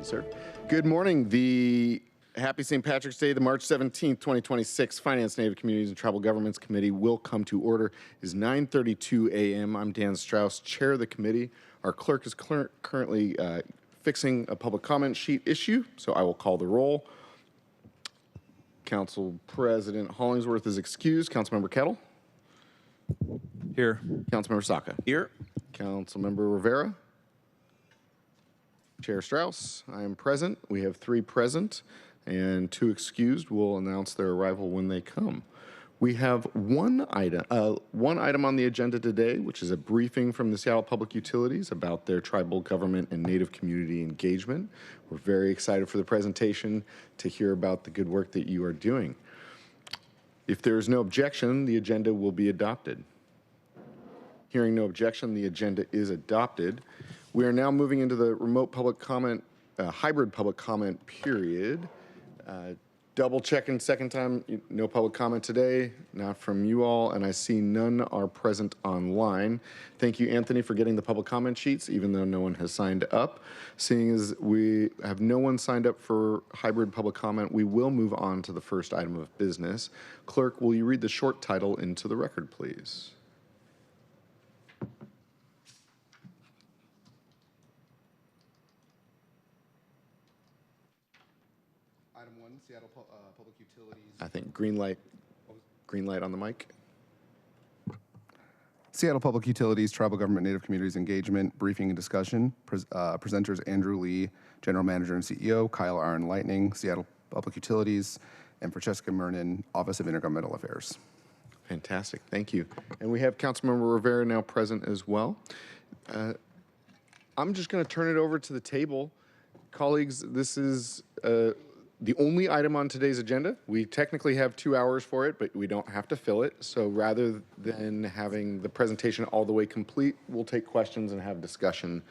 sir. Good morning. The Happy St. Patrick's Day, the March 17th, 2026 Finance, Native Communities, and Tribal Governments Committee will come to order. It is 9:32 a.m. I'm Dan Strauss, chair of the committee. Our clerk is currently fixing a public comment sheet issue, so I will call the roll. Council President Hollingsworth is excused. Councilmember Kettle? Here. Councilmember Saka? Here. Councilmember Rivera? Chair Strauss, I am present. We have 3 present and 2 excused. We'll announce their arrival when they come. We have one item on the agenda today, which is a briefing from the Seattle Public Utilities about their tribal government and Native community engagement. We're very excited for the presentation to hear about the good work that you are doing. If there is no objection, the agenda will be adopted. Hearing no objection, the agenda is adopted. We are now moving into the remote public comment, hybrid public comment period. Double checking second time, no public comment today, not from you all, and I see none are present online. Thank you, Anthony, for getting the public comment sheets, even though no one has signed up. Seeing as we have no one signed up for hybrid public comment, we will move on to the first item of business. Clerk, will you read the short title into the record, please? Item 1, Seattle Public Utilities. I think green light on the mic. Seattle Public Utilities, Tribal Government, Native Communities Engagement, Briefing and Discussion. Presenters Andrew Lee, General Manager and CEO, Kyle Iron Lightning, Seattle Public Utilities, and Francesca Mernon, Office of Intergovernmental Affairs. Fantastic, thank you. And we have Councilmember Rivera now present as well. I'm just going to turn it over to the table. Colleagues, this is the only item on today's agenda. We technically have 2 hours for it, but we don't have to fill it. So rather than having the presentation all the way complete, we'll take questions and have discussion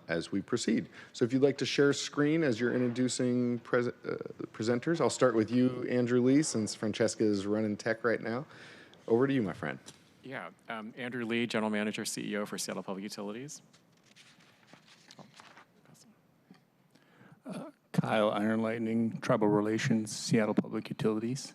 as we proceed. So if you'd like to share screen as you're introducing presenters, I'll start with you, Andrew Lee, since Francesca is running tech right now. Over to you, my friend. Yeah, Andrew Lee, General Manager, CEO for Seattle Public Utilities. Kyle Iron Lightning, Tribal Relations, Seattle Public Utilities.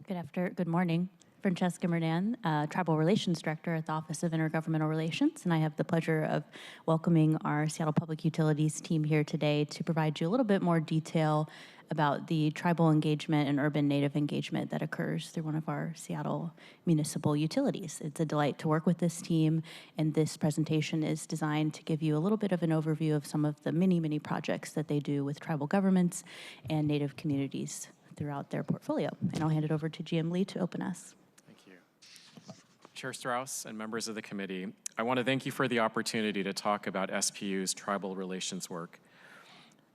Good morning. Francesca Mernon, Tribal Relations Director at the Office of Intergovernmental Relations, and I have the pleasure of welcoming our Seattle Public Utilities team here today to provide you a little bit more detail about the tribal engagement and urban Native engagement that occurs through one of our Seattle municipal utilities. It's a delight to work with this team, and this presentation is designed to give you a little bit of an overview of some of the many projects that they do with tribal governments and Native communities throughout their portfolio. And I'll hand it over to GM Lee to open us. Thank you. Chair Strauss and members of the committee, I want to thank you for the opportunity to talk about SPU's tribal relations work.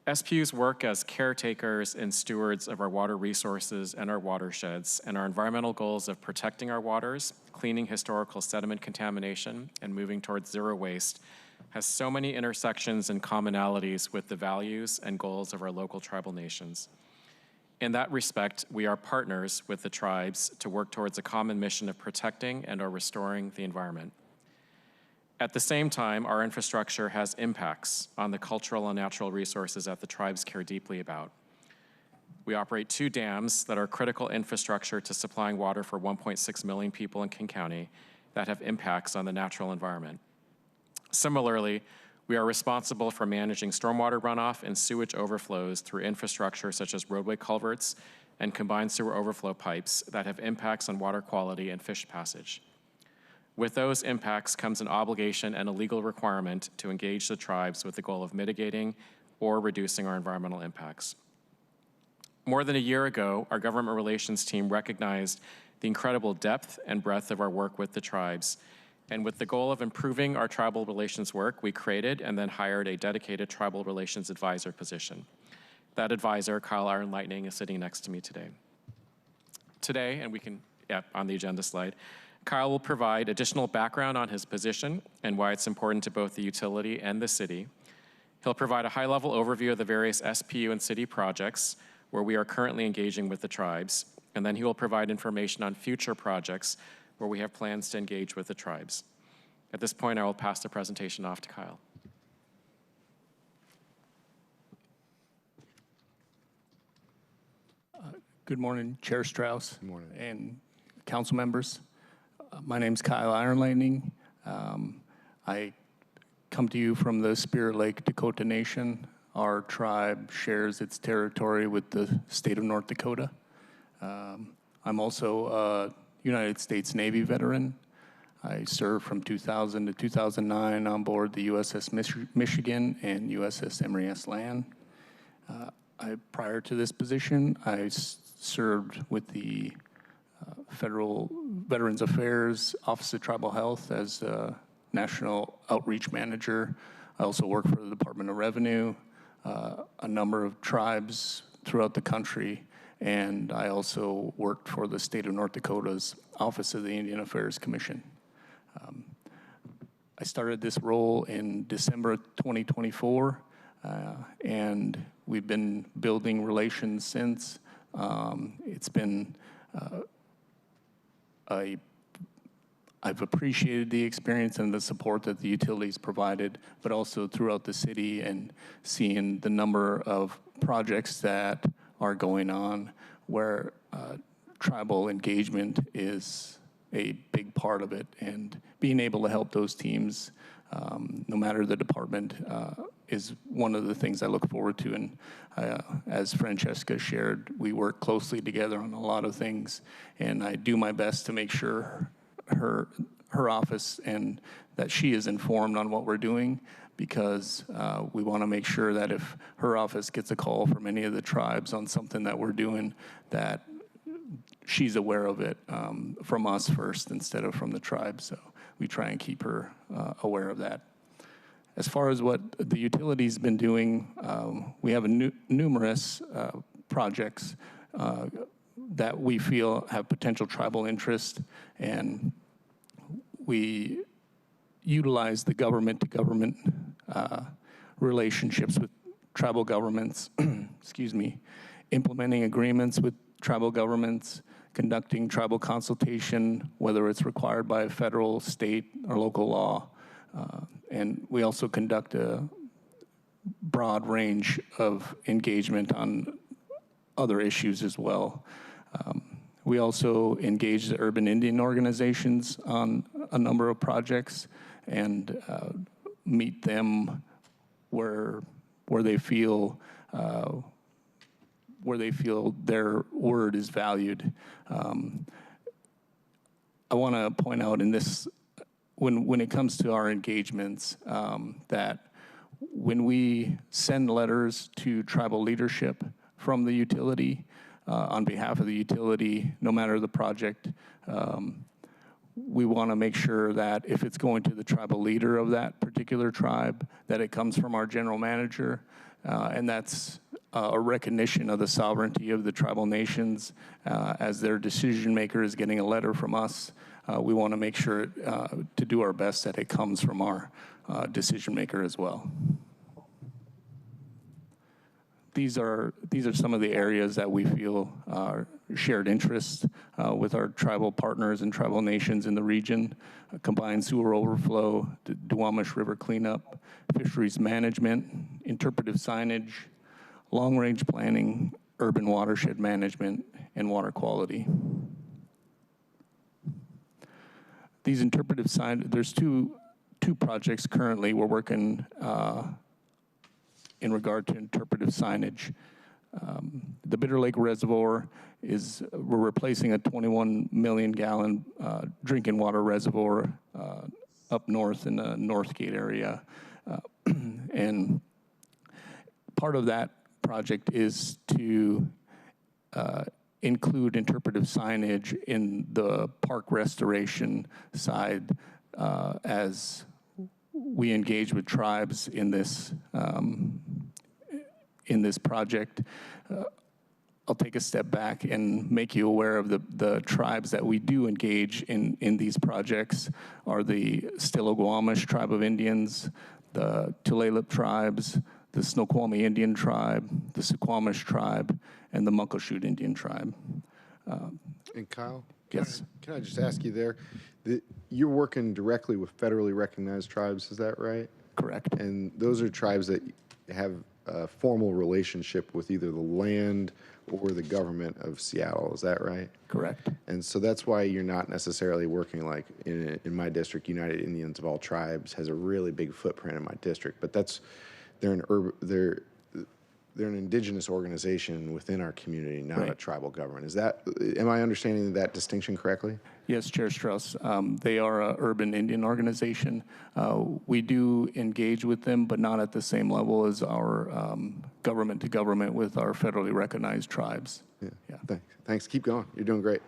SPU's work as caretakers and stewards of our water resources and our watersheds, and our environmental goals of protecting our waters, cleaning historical sediment contamination, and moving towards zero waste has so many intersections and commonalities with the values and goals of our local tribal nations. In that respect, we are partners with the tribes to work towards a common mission of protecting and/or restoring the environment. At the same time, our infrastructure has impacts on the cultural and natural resources that the tribes care deeply about. We operate 2 dams that are critical infrastructure to supplying water for 1.6 million people in King County that have impacts on the natural environment. Similarly, we are responsible for managing stormwater runoff and sewage overflows through infrastructure such as roadway culverts and combined sewer overflow pipes that have impacts on water quality and fish passage. With those impacts comes an obligation and a legal requirement to engage the tribes with the goal of mitigating or reducing our environmental impacts. More than a year ago, our government relations team recognized the incredible depth and breadth of our work with the tribes. And with the goal of improving our tribal relations work, we created and then hired a dedicated tribal relations advisor position. That advisor, Kyle Iron Lightning, is sitting next to me today. Today, and we can, on the agenda slide, Kyle will provide additional background on his position and why it's important to both the utility and the city. He'll provide a high-level overview of the various SPU and city projects where we are currently engaging with the tribes, and then he will provide information on future projects where we have plans to engage with the tribes. At this point, I will pass the presentation off to Kyle. Good morning, Chair Strauss. Good morning. And council members. My name's Kyle Iron Lightning. I come to you from the Spirit Lake Dakota Nation. Our tribe shares its territory with the state of North Dakota. I'm also a United States Navy veteran. I served from 2000 to 2009 on board the USS Michigan and USS Emory S. Land. Prior to this position, I served with the Federal Veterans Affairs Office of Tribal Health as National Outreach Manager. I also worked for the Department of Revenue, a number of tribes throughout the country, and I also worked for the state of North Dakota's Office of the Indian Affairs Commission. I started this role in December 2024, and we've been building relations since. It's been, I've appreciated the experience and the support that the utilities provided, but also throughout the city and seeing the number of projects that are going on where tribal engagement is a big part of it, and being able to help those teams, no matter the department, is one of the things I look forward to. And as Francesca shared, we work closely together on a lot of things, and I do my best to make sure her office and that she is informed on what we're doing, because we want to make sure that if her office gets a call from any of the tribes on something that we're doing, that she's aware of it from us first instead of from the tribe. So we try and keep her aware of that. As far as what the utility's been doing, we have numerous projects that we feel have potential tribal interest, and we utilize the government-to-government relationships with tribal governments, excuse me, implementing agreements with tribal governments, conducting tribal consultation, whether it's required by a federal, state, or local law. And we also conduct a broad range of engagement on other issues as well. We also engage the urban Indian organizations on a number of projects and meet them where they feel their word is valued. I want to point out in this, when it comes to our engagements, that when we send letters to tribal leadership from the utility, on behalf of the utility, no matter the project, we want to make sure that if it's going to the tribal leader of that particular tribe, that it comes from our general manager, and that's a recognition of the sovereignty of the tribal nations. As their decision maker is getting a letter from us, we want to make sure to do our best that it comes from our decision maker as well. These are some of the areas that we feel are shared interest with our tribal partners and tribal nations in the region: combined sewer overflow, the Duwamish River cleanup, fisheries management, interpretive signage, long-range planning, urban watershed management, and water quality. These interpretive signage, there's two projects currently we're working in regard to interpretive signage. The Bitter Lake Reservoir we're replacing a 21 million gallon drinking water reservoir up north in the Northgate area. And part of that project is to include interpretive signage in the park restoration side as we engage with tribes in this project. I'll take a step back and make you aware of the tribes that we do engage in these projects are the Still-Oglamish tribe of Indians, the Tulalip tribes, the Snoqualmie Indian tribe, the Suquamish tribe, and the Muckleshoot Indian tribe. And Kyle? Yes. Can I just ask you there, you're working directly with federally recognized tribes, is that right? Correct. And those are tribes that have a formal relationship with either the land or the government of Seattle. Is that right? Correct. And so that's why you're not necessarily working like in my district. United Indians of All Tribes has a really big footprint in my district, but they're an indigenous organization within our community, not a Right. tribal government. Am I understanding that distinction correctly? Yes, Chair Strauss. They are an urban Indian organization. We do engage with them, but not at the same level as our government to government with our federally recognized tribes. Yeah. Thanks. Keep going. You're doing great.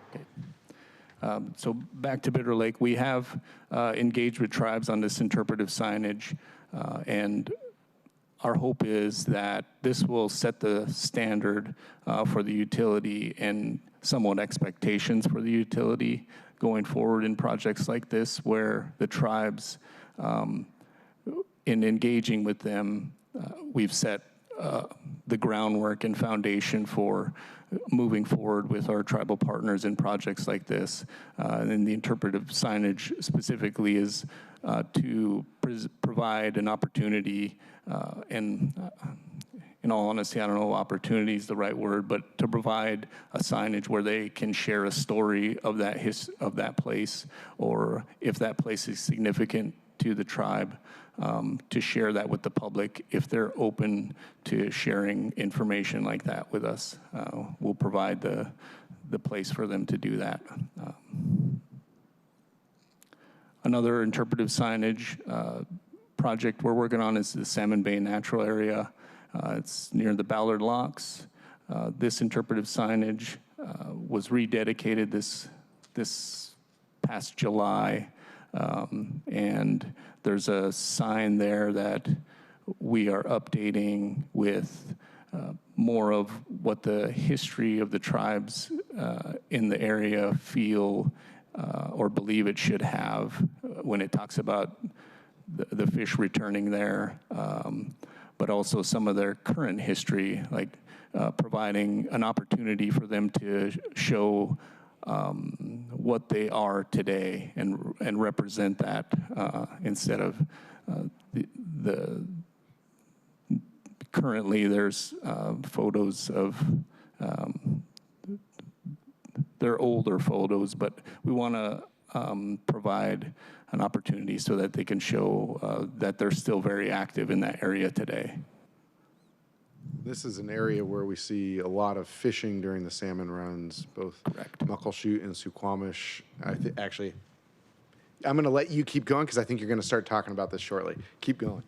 So back to Bitter Lake, we have engaged with tribes on this interpretive signage, and our hope is that this will set the standard for the utility and somewhat expectations for the utility going forward in projects like this, where the tribes, in engaging with them, we've set the groundwork and foundation for moving forward with our tribal partners in projects like this. And the interpretive signage specifically is to provide an opportunity, and in all honesty, I don't know if opportunity is the right word, but to provide a signage where they can share a story of that place, or if that place is significant to the tribe, to share that with the public. If they're open to sharing information like that with us, we'll provide the place for them to do that. Another interpretive signage project we're working on is the Salmon Bay Natural Area. It's near the Ballard Locks. This interpretive signage was rededicated this past July, and there's a sign there that we are updating with more of what the history of the tribes in the area feel or believe it should have when it talks about the fish returning there, but also some of their current history, like providing an opportunity for them to show what they are today and represent that instead of the currently there's photos of they're older photos, but we want to provide an opportunity so that they can show that they're still very active in that area today. This is an area where we see a lot of fishing during the salmon runs, both Correct. Muckleshoot and Suquamish. Actually, I'm going to let you keep going because I think you're going to start talking about this shortly. Keep going.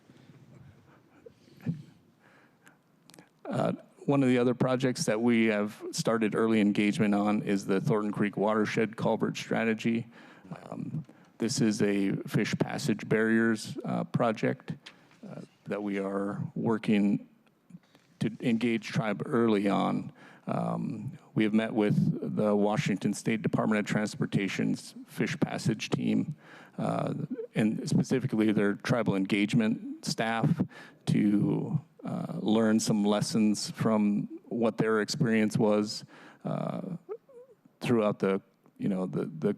One of the other projects that we have started early engagement on is the Thornton Creek Watershed Culvert Strategy. This is a fish passage barriers project that we are working to engage tribe early on. We have met with the Washington State Department of Transportation's fish passage team, and specifically their tribal engagement staff, to learn some lessons from what their experience was throughout the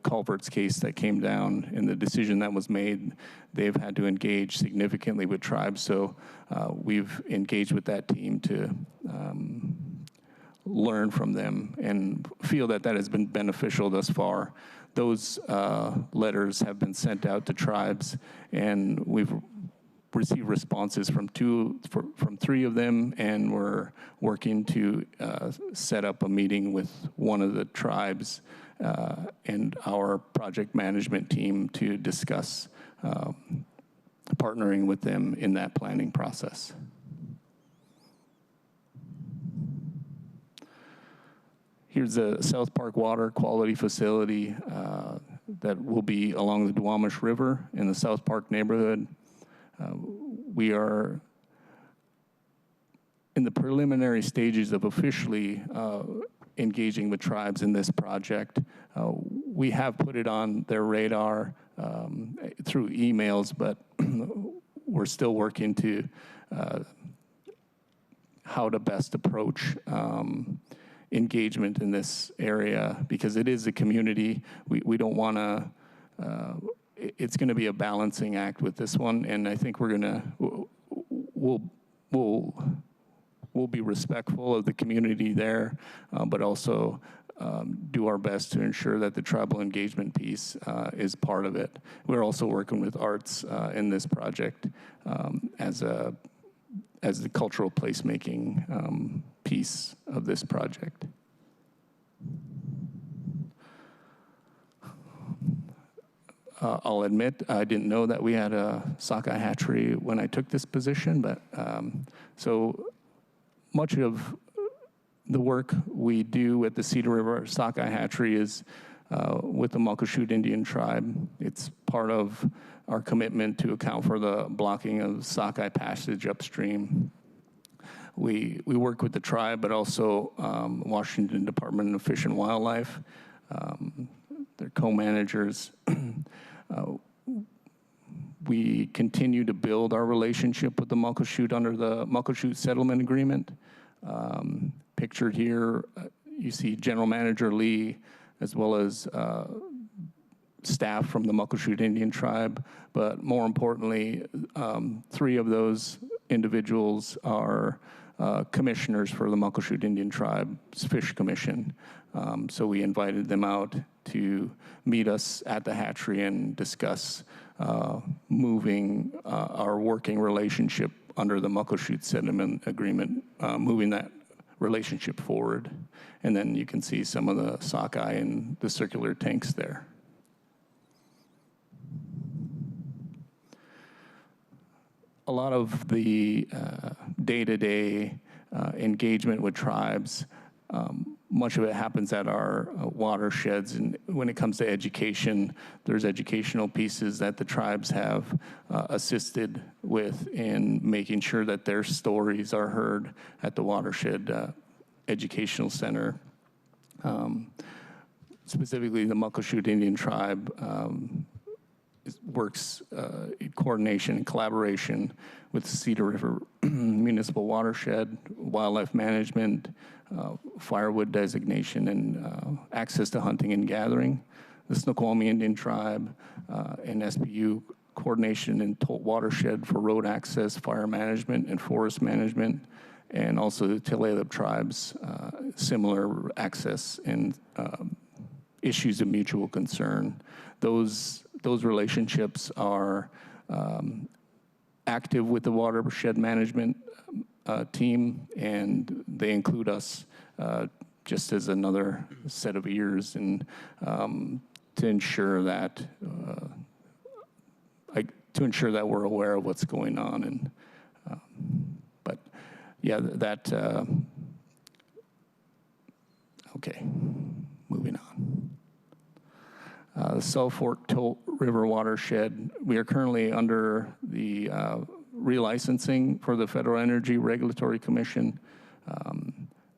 culverts case that came down and the decision that was made. They've had to engage significantly with tribes, so we've engaged with that team to learn from them and feel that that has been beneficial thus far. Those letters have been sent out to tribes, and we've received responses from three of them, and we're working to set up a meeting with one of the tribes and our project management team to discuss partnering with them in that planning process. Here's a South Park water quality facility that will be along the Duwamish River in the South Park neighborhood. We are in the preliminary stages of officially engaging with tribes in this project. We have put it on their radar through emails, but we're still working to how to best approach engagement in this area, because it is a community. We don't want to, it's going to be a balancing act with this one, and I think we'll we'll be respectful of the community there, but also do our best to ensure that the tribal engagement piece is part of it. We're also working with arts in this project as the cultural placemaking piece of this project. I'll admit I didn't know that we had a sockeye hatchery when I took this position, but so much of the work we do at the Cedar River Sockeye Hatchery is with the Muckleshoot Indian tribe. It's part of our commitment to account for the blocking of sockeye passage upstream. We work with the tribe, but also Washington Department of Fish and Wildlife. They're co-managers. We continue to build our relationship with the Muckleshoot under the Muckleshoot Settlement Agreement. Pictured here, you see General Manager Lee, as well as staff from the Muckleshoot Indian Tribe, but more importantly, 3 of those individuals are commissioners for the Muckleshoot Indian Tribe's Fish Commission. So we invited them out to meet us at the hatchery and discuss moving our working relationship under the Muckleshoot Settlement Agreement, moving that relationship forward. And then you can see some of the sockeye in the circular tanks there. A lot of the day-to-day engagement with tribes, much of it happens at our watersheds. And when it comes to education, there's educational pieces that the tribes have assisted with in making sure that their stories are heard at the watershed educational center. Specifically, the Muckleshoot Indian Tribe works in coordination and collaboration with Cedar River Municipal Watershed, Wildlife Management, firewood designation, and access to hunting and gathering. The Snoqualmie Indian Tribe and SPU coordination and watershed for road access, fire management, and forest management, and also the Tulalip tribes, similar access and issues of mutual concern. Those relationships are active with the watershed management team, and they include us just as another set of ears, and to ensure that we're aware of what's going on. And but yeah, that okay. Moving on. The South Fork Toll River Watershed, we are currently under the relicensing for the Federal Energy Regulatory Commission.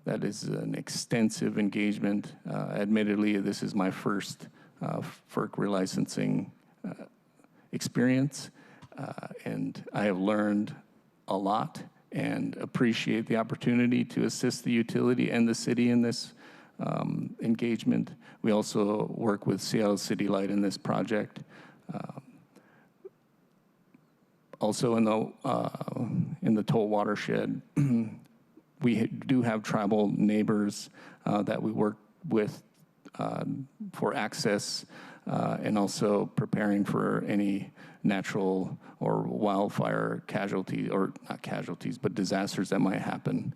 That is an extensive engagement. Admittedly, this is my first FERC relicensing experience, and I have learned a lot and appreciate the opportunity to assist the utility and the city in this engagement. We also work with Seattle City Light in this project. Also in the toll watershed, we do have tribal neighbors that we work with for access and also preparing for any natural or wildfire casualty, or not casualties, but disasters that might happen,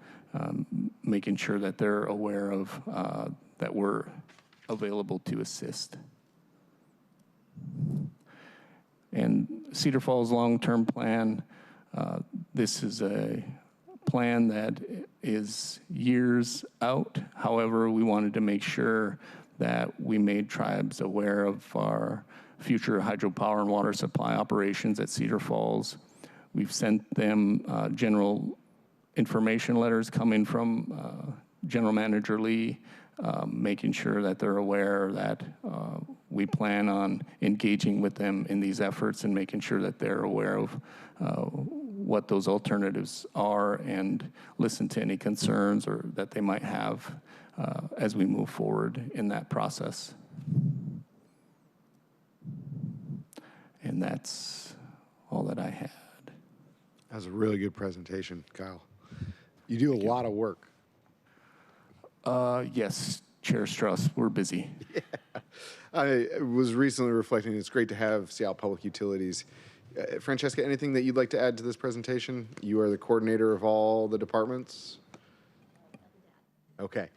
making sure that they're aware of that we're available to assist. And Cedar Falls long-term plan, this is a plan that is years out. However, we wanted to make sure that we made tribes aware of our future hydropower and water supply operations at Cedar Falls. We've sent them general information letters coming from General Manager Lee, making sure that they're aware that we plan on engaging with them in these efforts and making sure that they're aware of what those alternatives are and listen to any concerns or that they might have as we move forward in that process. And that's all that I had. That was a really good presentation, Kyle. You do a lot of work. Yes, Chair Strauss, we're busy. I was recently reflecting, it's great to have Seattle Public Utilities. Francesca, anything that you'd like to add to this presentation? You are the coordinator of all the departments? Okay.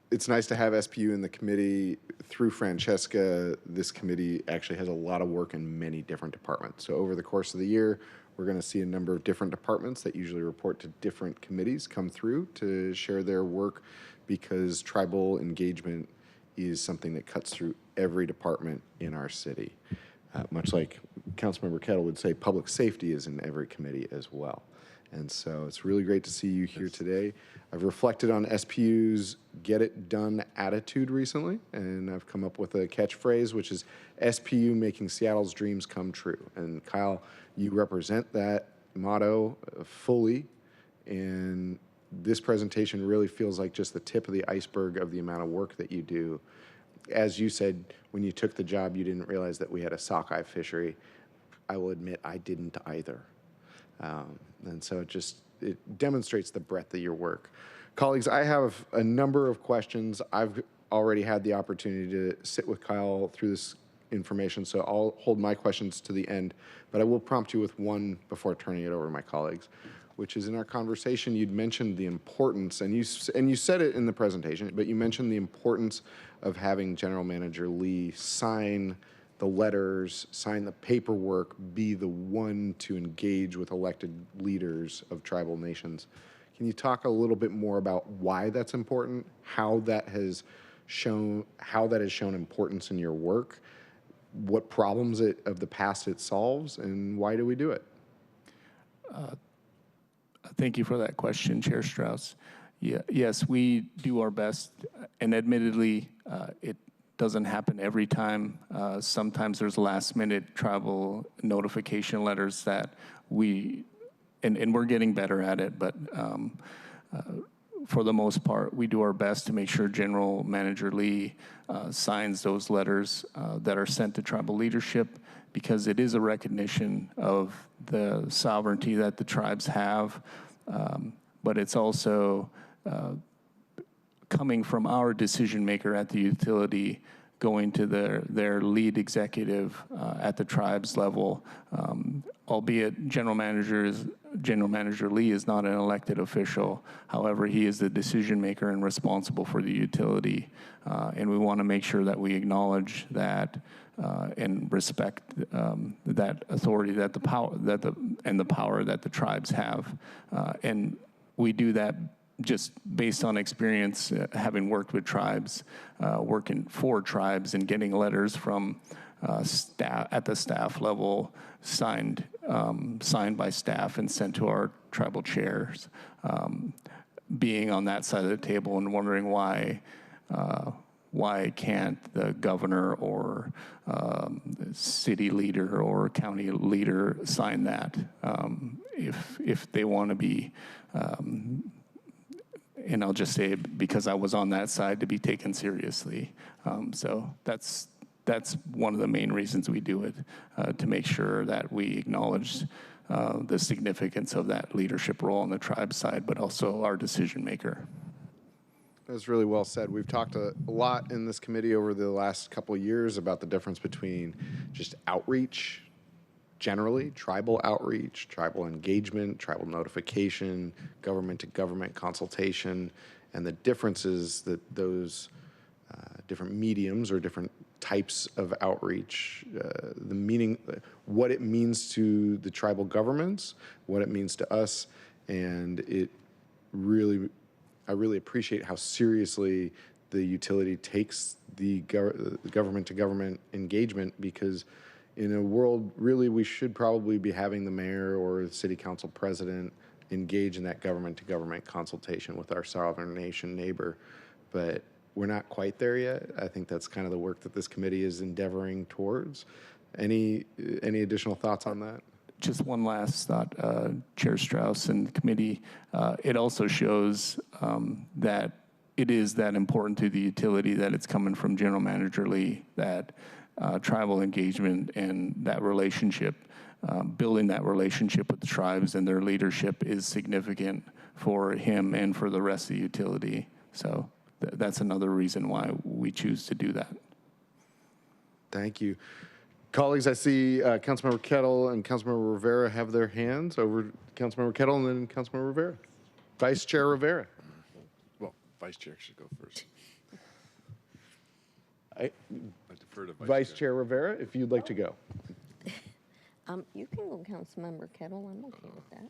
It's nice to have SPU in the committee. Through Francesca, this committee actually has a lot of work in many different departments. So over the course of the year, we're going to see a number of different departments that usually report to different committees come through to share their work, because tribal engagement is something that cuts through every department in our city. Much like Councilmember Kettle would say, public safety is in every committee as well. And so it's really great to see you here today. I've reflected on SPU's get it done attitude recently, and I've come up with a catchphrase, which is SPU making Seattle's dreams come true. And Kyle, you represent that motto fully, and this presentation really feels like just the tip of the iceberg of the amount of work that you do. As you said, when you took the job, you didn't realize that we had a sockeye fishery. I will admit I didn't either. And so it demonstrates the breadth of your work. Colleagues, I have a number of questions. I've already had the opportunity to sit with Kyle through this information, so I'll hold my questions to the end, but I will prompt you with one before turning it over to my colleagues, which is, in our conversation, you'd mentioned the importance, and you said it in the presentation, but you mentioned the importance of having General Manager Lee sign the letters, sign the paperwork, be the one to engage with elected leaders of tribal nations. Can you talk a little bit more about why that's important, how that has shown importance in your work, what problems of the past it solves, and why do we do it? Thank you for that question, Chair Strauss. Yes, we do our best, and admittedly, it doesn't happen every time. Sometimes there's last-minute tribal notification letters that and we're getting better at it, but for the most part, we do our best to make sure General Manager Lee signs those letters that are sent to tribal leadership, because it is a recognition of the sovereignty that the tribes have, but it's also coming from our decision maker at the utility, going to their lead executive at the tribes level, albeit General Manager Lee is not an elected official. However, he is the decision maker and responsible for the utility, and we want to make sure that we acknowledge that and respect that authority, that the power that the tribes have, and we do that just based on experience, having worked with tribes, working for tribes, and getting letters from staff at the staff level signed by staff and sent to our tribal chairs. Being on that side of the table and wondering why can't the governor or city leader or county leader sign that if they want to be. And I'll just say, because I was on that side, to be taken seriously. So that's one of the main reasons we do it, to make sure that we acknowledge the significance of that leadership role on the tribe side, but also our decision maker. That's really well said. We've talked a lot in this committee over the last couple of years about the difference between just outreach, generally, tribal outreach, tribal engagement, tribal notification, government-to-government consultation, and the differences that those different mediums or different types of outreach, the meaning, what it means to the tribal governments, what it means to us, and I really appreciate how seriously the utility takes the government-to-government engagement, because in a world, really, we should probably be having the mayor or the city council president engage in that government-to-government consultation with our sovereign nation neighbor. But we're not quite there yet. I think that's kind of the work that this committee is endeavoring towards. Any additional thoughts on that? Just one last thought, Chair Strauss and the committee. It also shows that it is that important to the utility that it's coming from General Manager Lee, that tribal engagement and that relationship building that relationship with the tribes and their leadership is significant for him and for the rest of the utility. So that's another reason why we choose to do that. Thank you. Colleagues, I see Councilmember Kettle and Councilmember Rivera have their hands. Over Councilmember Kettle and then Councilmember Rivera. Vice Chair Rivera. Well, Vice Chair should go first. I defer to Vice Chair Rivera, if you'd like to go. You can go, Councilmember Kettle. I'm okay with that.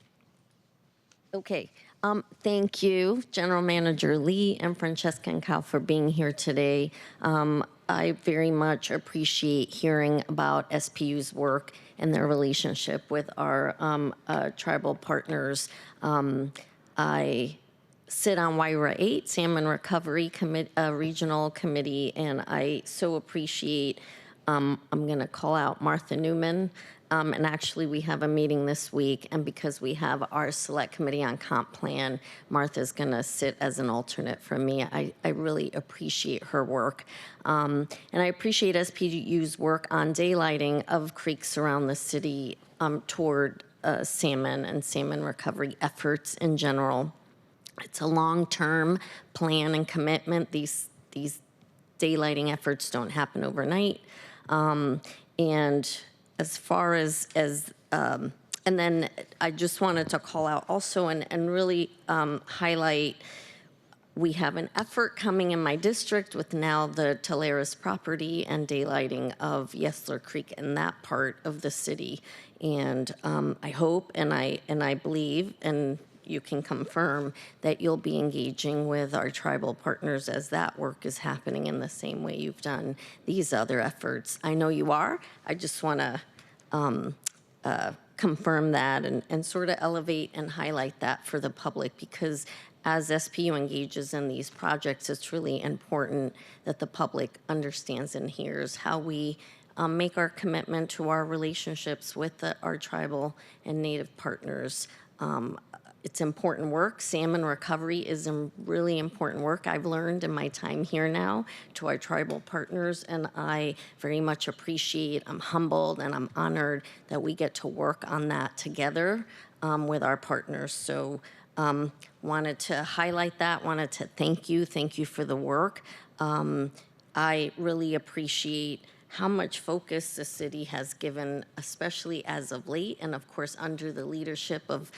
Okay. Thank you, General Manager Lee and Francesca and Kyle for being here today. I very much appreciate hearing about SPU's work and their relationship with our tribal partners. I sit on WIRA 8, Salmon Recovery Regional Committee, and I so appreciate, I'm going to call out Martha Newman. And actually, we have a meeting this week, and because we have our select committee on comp plan, Martha's going to sit as an alternate for me. I really appreciate her work. And I appreciate SPU's work on daylighting of creeks around the city toward salmon and salmon recovery efforts in general. It's a long-term plan and commitment. These daylighting efforts don't happen overnight. And as far as and then I just wanted to call out also and really highlight, we have an effort coming in my district with now the Teleris property and daylighting of Yesler Creek in that part of the city. And I hope and I believe, and you can confirm, that you'll be engaging with our tribal partners as that work is happening in the same way you've done these other efforts. I know you are. I just want to confirm that and sort of elevate and highlight that for the public, because as SPU engages in these projects, it's really important that the public understands and hears how we make our commitment to our relationships with our tribal and Native partners. It's important work. Salmon recovery is really important work I've learned in my time here now to our tribal partners, and I very much appreciate, I'm humbled and I'm honored that we get to work on that together with our partners. So wanted to highlight that, wanted to thank you for the work. I really appreciate how much focus the city has given, especially as of late, and of course under the leadership of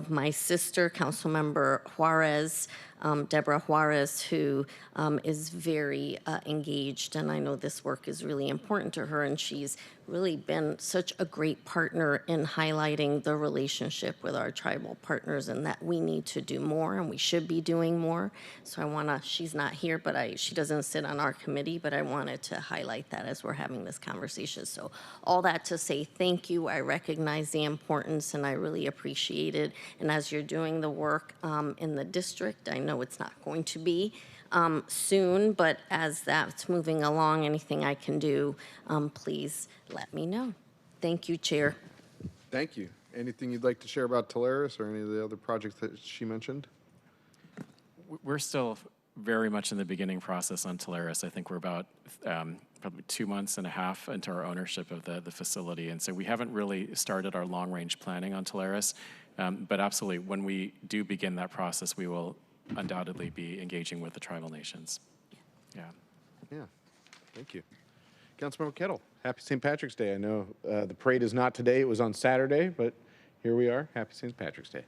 my sister, Councilmember Juarez, Deborah Juarez, who is very engaged, and I know this work is really important to her, and she's really been such a great partner in highlighting the relationship with our tribal partners and that we need to do more and we should be doing more. So I wanna, she's not here, but she doesn't sit on our committee, but I wanted to highlight that as we're having this conversation. So all that to say thank you. I recognize the importance and I really appreciate it. And as you're doing the work in the district, I know it's not going to be soon, but as that's moving along, anything I can do, please let me know. Thank you, Chair. Thank you. Anything you'd like to share about Teleris or any of the other projects that she mentioned? We're still very much in the beginning process on Teleris. I think we're about probably 2.5 months into our ownership of the facility. And so we haven't really started our long-range planning on Teleris. But absolutely, when we do begin that process, we will undoubtedly be engaging with the tribal nations. Yeah. Yeah, thank you. Councilmember Kettle, happy St. Patrick's Day. I know the parade is not today, it was on Saturday, but here we are. Happy St. Patrick's Day.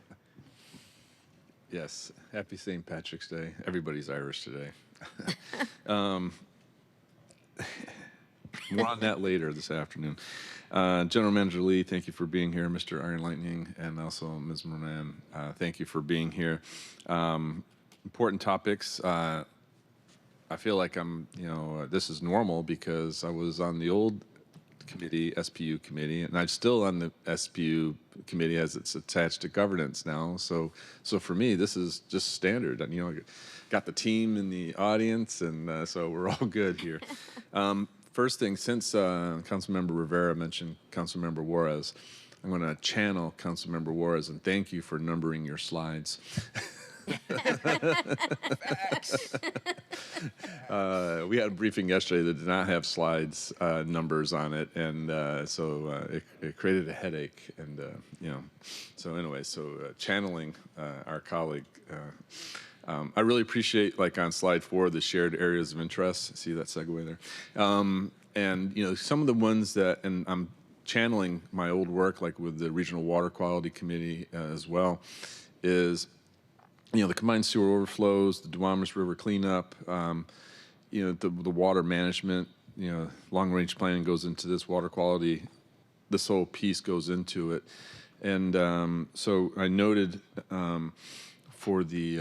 Yes, happy St. Patrick's Day. Everybody's Irish today. More on that later this afternoon. General Manager Lee, thank you for being here. Mr. Iron Lightning, and also Ms. Moran, thank you for being here. Important topics. I feel like this is normal because I was on the old committee, SPU committee, and I'm still on the SPU committee as it's attached to governance now. So for me, this is just standard. And I got the team in the audience, and so we're all good here. First thing, since Councilmember Rivera mentioned Councilmember Juarez, I'm going to channel Councilmember Juarez and thank you for numbering your slides. We had a briefing yesterday that did not have slides numbers on it, and so it created a headache. And so anyway, channeling our colleague. I really appreciate, like on slide 4, the shared areas of interest. See that segue there? And some of the ones that, and I'm channeling my old work, like with the Regional Water Quality Committee as well, is the combined sewer overflows, the Duwamish River cleanup, the water management. Long-range planning goes into this, water quality. This whole piece goes into it, and so I noted for the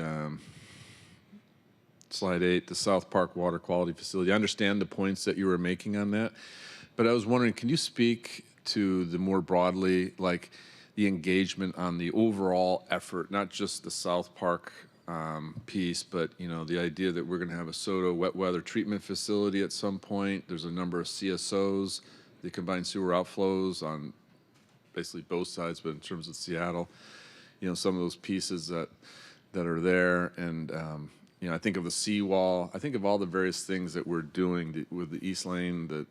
slide 8, the South Park Water Quality Facility. I understand the points that you were making on that, but I was wondering, can you speak to the more broadly, like the engagement on the overall effort, not just the South Park piece, but the idea that we're going to have a SODA wet weather treatment facility at some point. There's a number of CSOs, the combined sewer outflows on basically both sides, but in terms of Seattle, some of those pieces that are there, and I think of the seawall. I think of all the various things that we're doing with the East Lane, the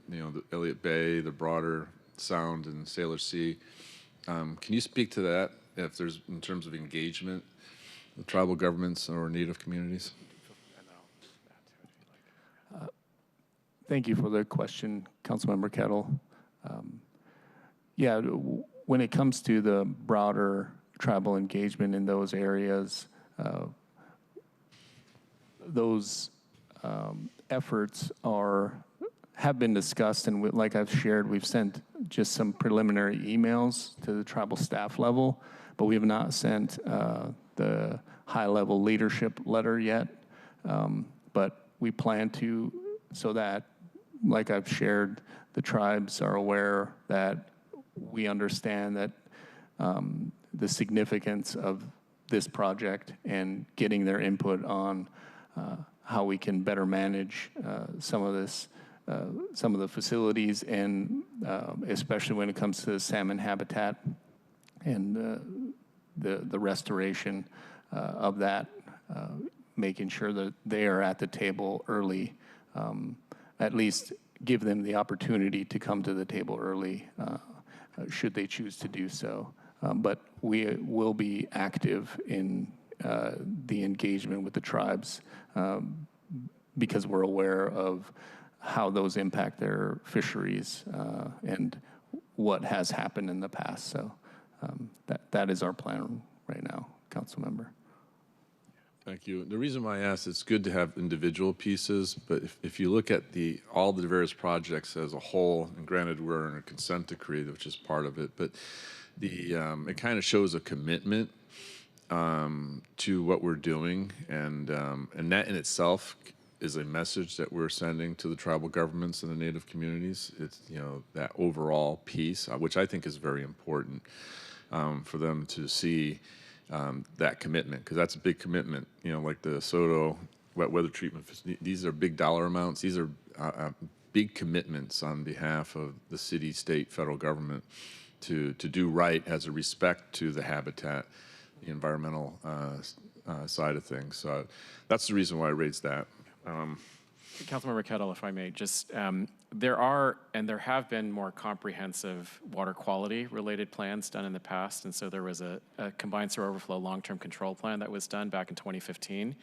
Elliott Bay, the broader Sound and Sailor Sea. Can you speak to that, if there's, in terms of engagement with tribal governments or Native communities? Thank you for the question, Councilmember Kettle. When it comes to the broader tribal engagement in those areas, those efforts have been discussed, and like I've shared, we've sent just some preliminary emails to the tribal staff level, but we have not sent the high-level leadership letter yet. But we plan to, so that, like I've shared, the tribes are aware that we understand that the significance of this project and getting their input on how we can better manage some of the facilities, and especially when it comes to salmon habitat and the restoration of that, making sure that they are at the table early, at least give them the opportunity to come to the table early, should they choose to do so. But we will be active in the engagement with the tribes because we're aware of how those impact their fisheries and what has happened in the past. So that is our plan right now, Council Member. Thank you. The reason why I asked, it's good to have individual pieces, but if you look at all the various projects as a whole, and granted we're in a consent decree, which is part of it, but it kind of shows a commitment to what we're doing, and that in itself is a message that we're sending to the tribal governments and the Native communities. It's that overall piece, which I think is very important for them to see that commitment, because that's a big commitment. Like the SODO wet weather treatment. These are big dollar amounts. These are big commitments on behalf of the city, state, federal government to do right as a respect to the habitat, the environmental side of things. So that's the reason why I raised that. Councilmember Kettle, if I may, just there are and there have been more comprehensive water quality related plans done in the past, and so there was a combined sewer overflow long-term control plan that was done back in 2015,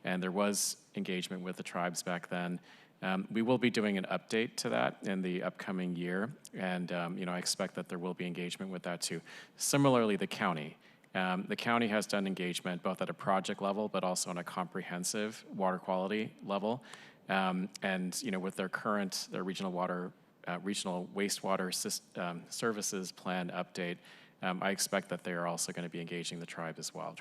and there was engagement with the tribes back then. We will be doing an update to that in the upcoming year, and I expect that there will be engagement with that too. Similarly, the county. The county has done engagement both at a project level, but also on a comprehensive water quality level. And with their regional wastewater services plan update, I expect that they are also going to be engaging the tribes as well.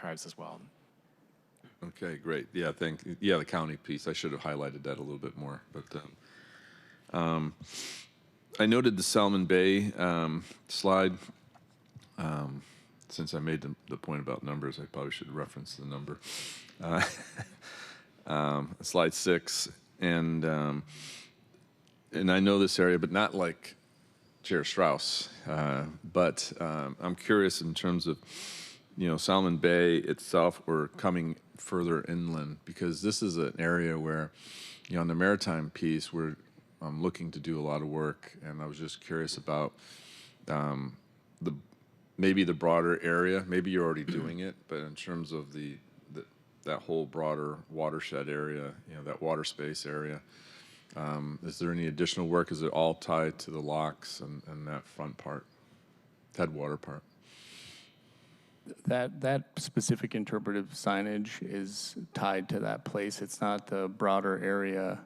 Okay, great. Yeah, the county piece. I should have highlighted that a little bit more. But I noted the Salmon Bay slide. Since I made the point about numbers, I probably should reference the number. Slide 6, and I know this area, but not like Chair Strauss. But I'm curious in terms of Salmon Bay itself or coming further inland? Because this is an area where, on the maritime piece, we're looking to do a lot of work, and I was just curious about maybe the broader area. Maybe you're already doing it, but in terms of that whole broader watershed area, that water space area, is there any additional work? Is it all tied to the locks and that front part, headwater part? That specific interpretive signage is tied to that place. It's not the broader area,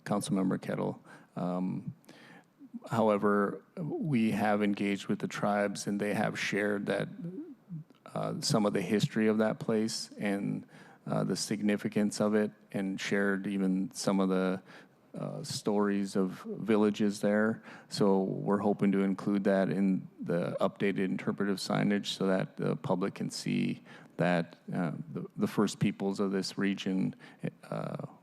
Councilmember Kettle. However, we have engaged with the tribes, and they have shared that some of the history of that place and the significance of it, and shared even some of the stories of villages there. So we're hoping to include that in the updated interpretive signage so that the public can see that the first peoples of this region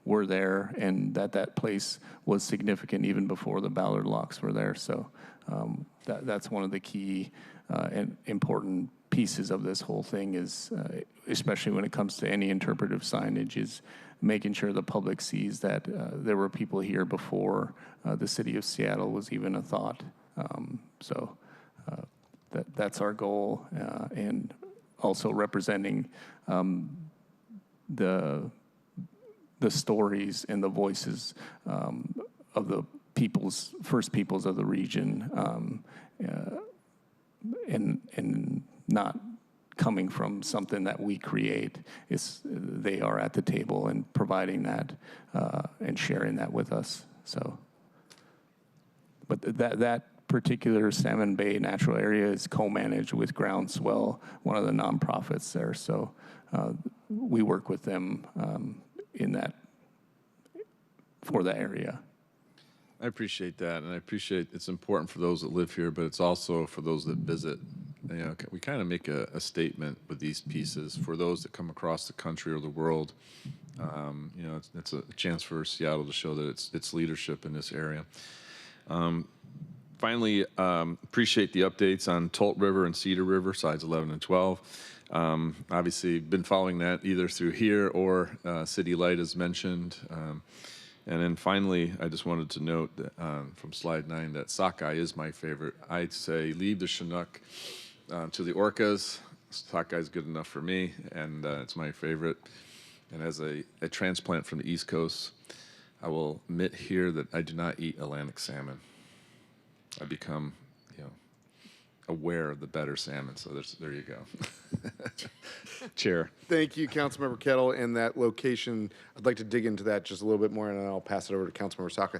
were there, and that place was significant even before the Ballard locks were there. So that's one of the key and important pieces of this whole thing is, especially when it comes to any interpretive signage, is making sure the public sees that there were people here before the city of Seattle was even a thought. That's our goal, and also representing the stories and the voices of the first peoples of the region, and not coming from something that we create. They are at the table and providing that and sharing that with us. So, but that particular Salmon Bay natural area is co-managed with Groundswell, one of the nonprofits there. So we work with them for the area. I appreciate that, and I appreciate it's important for those that live here, but it's also for those that visit. We kind of make a statement with these pieces for those that come across the country or the world. It's a chance for Seattle to show that it's leadership in this area. Finally, appreciate the updates on Tolt River and Cedar River, sides 11 and 12. Obviously, been following that either through here or City Light, as mentioned. And then finally, I just wanted to note that, from slide 9 that sockeye is my favorite. I'd say leave the Chinook to the orcas. Sockeye is good enough for me, and it's my favorite. And as a transplant from the East Coast, I will admit here that I do not eat Atlantic salmon. I become, aware of the better salmon. So there you go. Chair. Thank you, Councilmember Kettle. And that location, I'd like to dig into that just a little bit more, and then I'll pass it over to Councilmember Saka.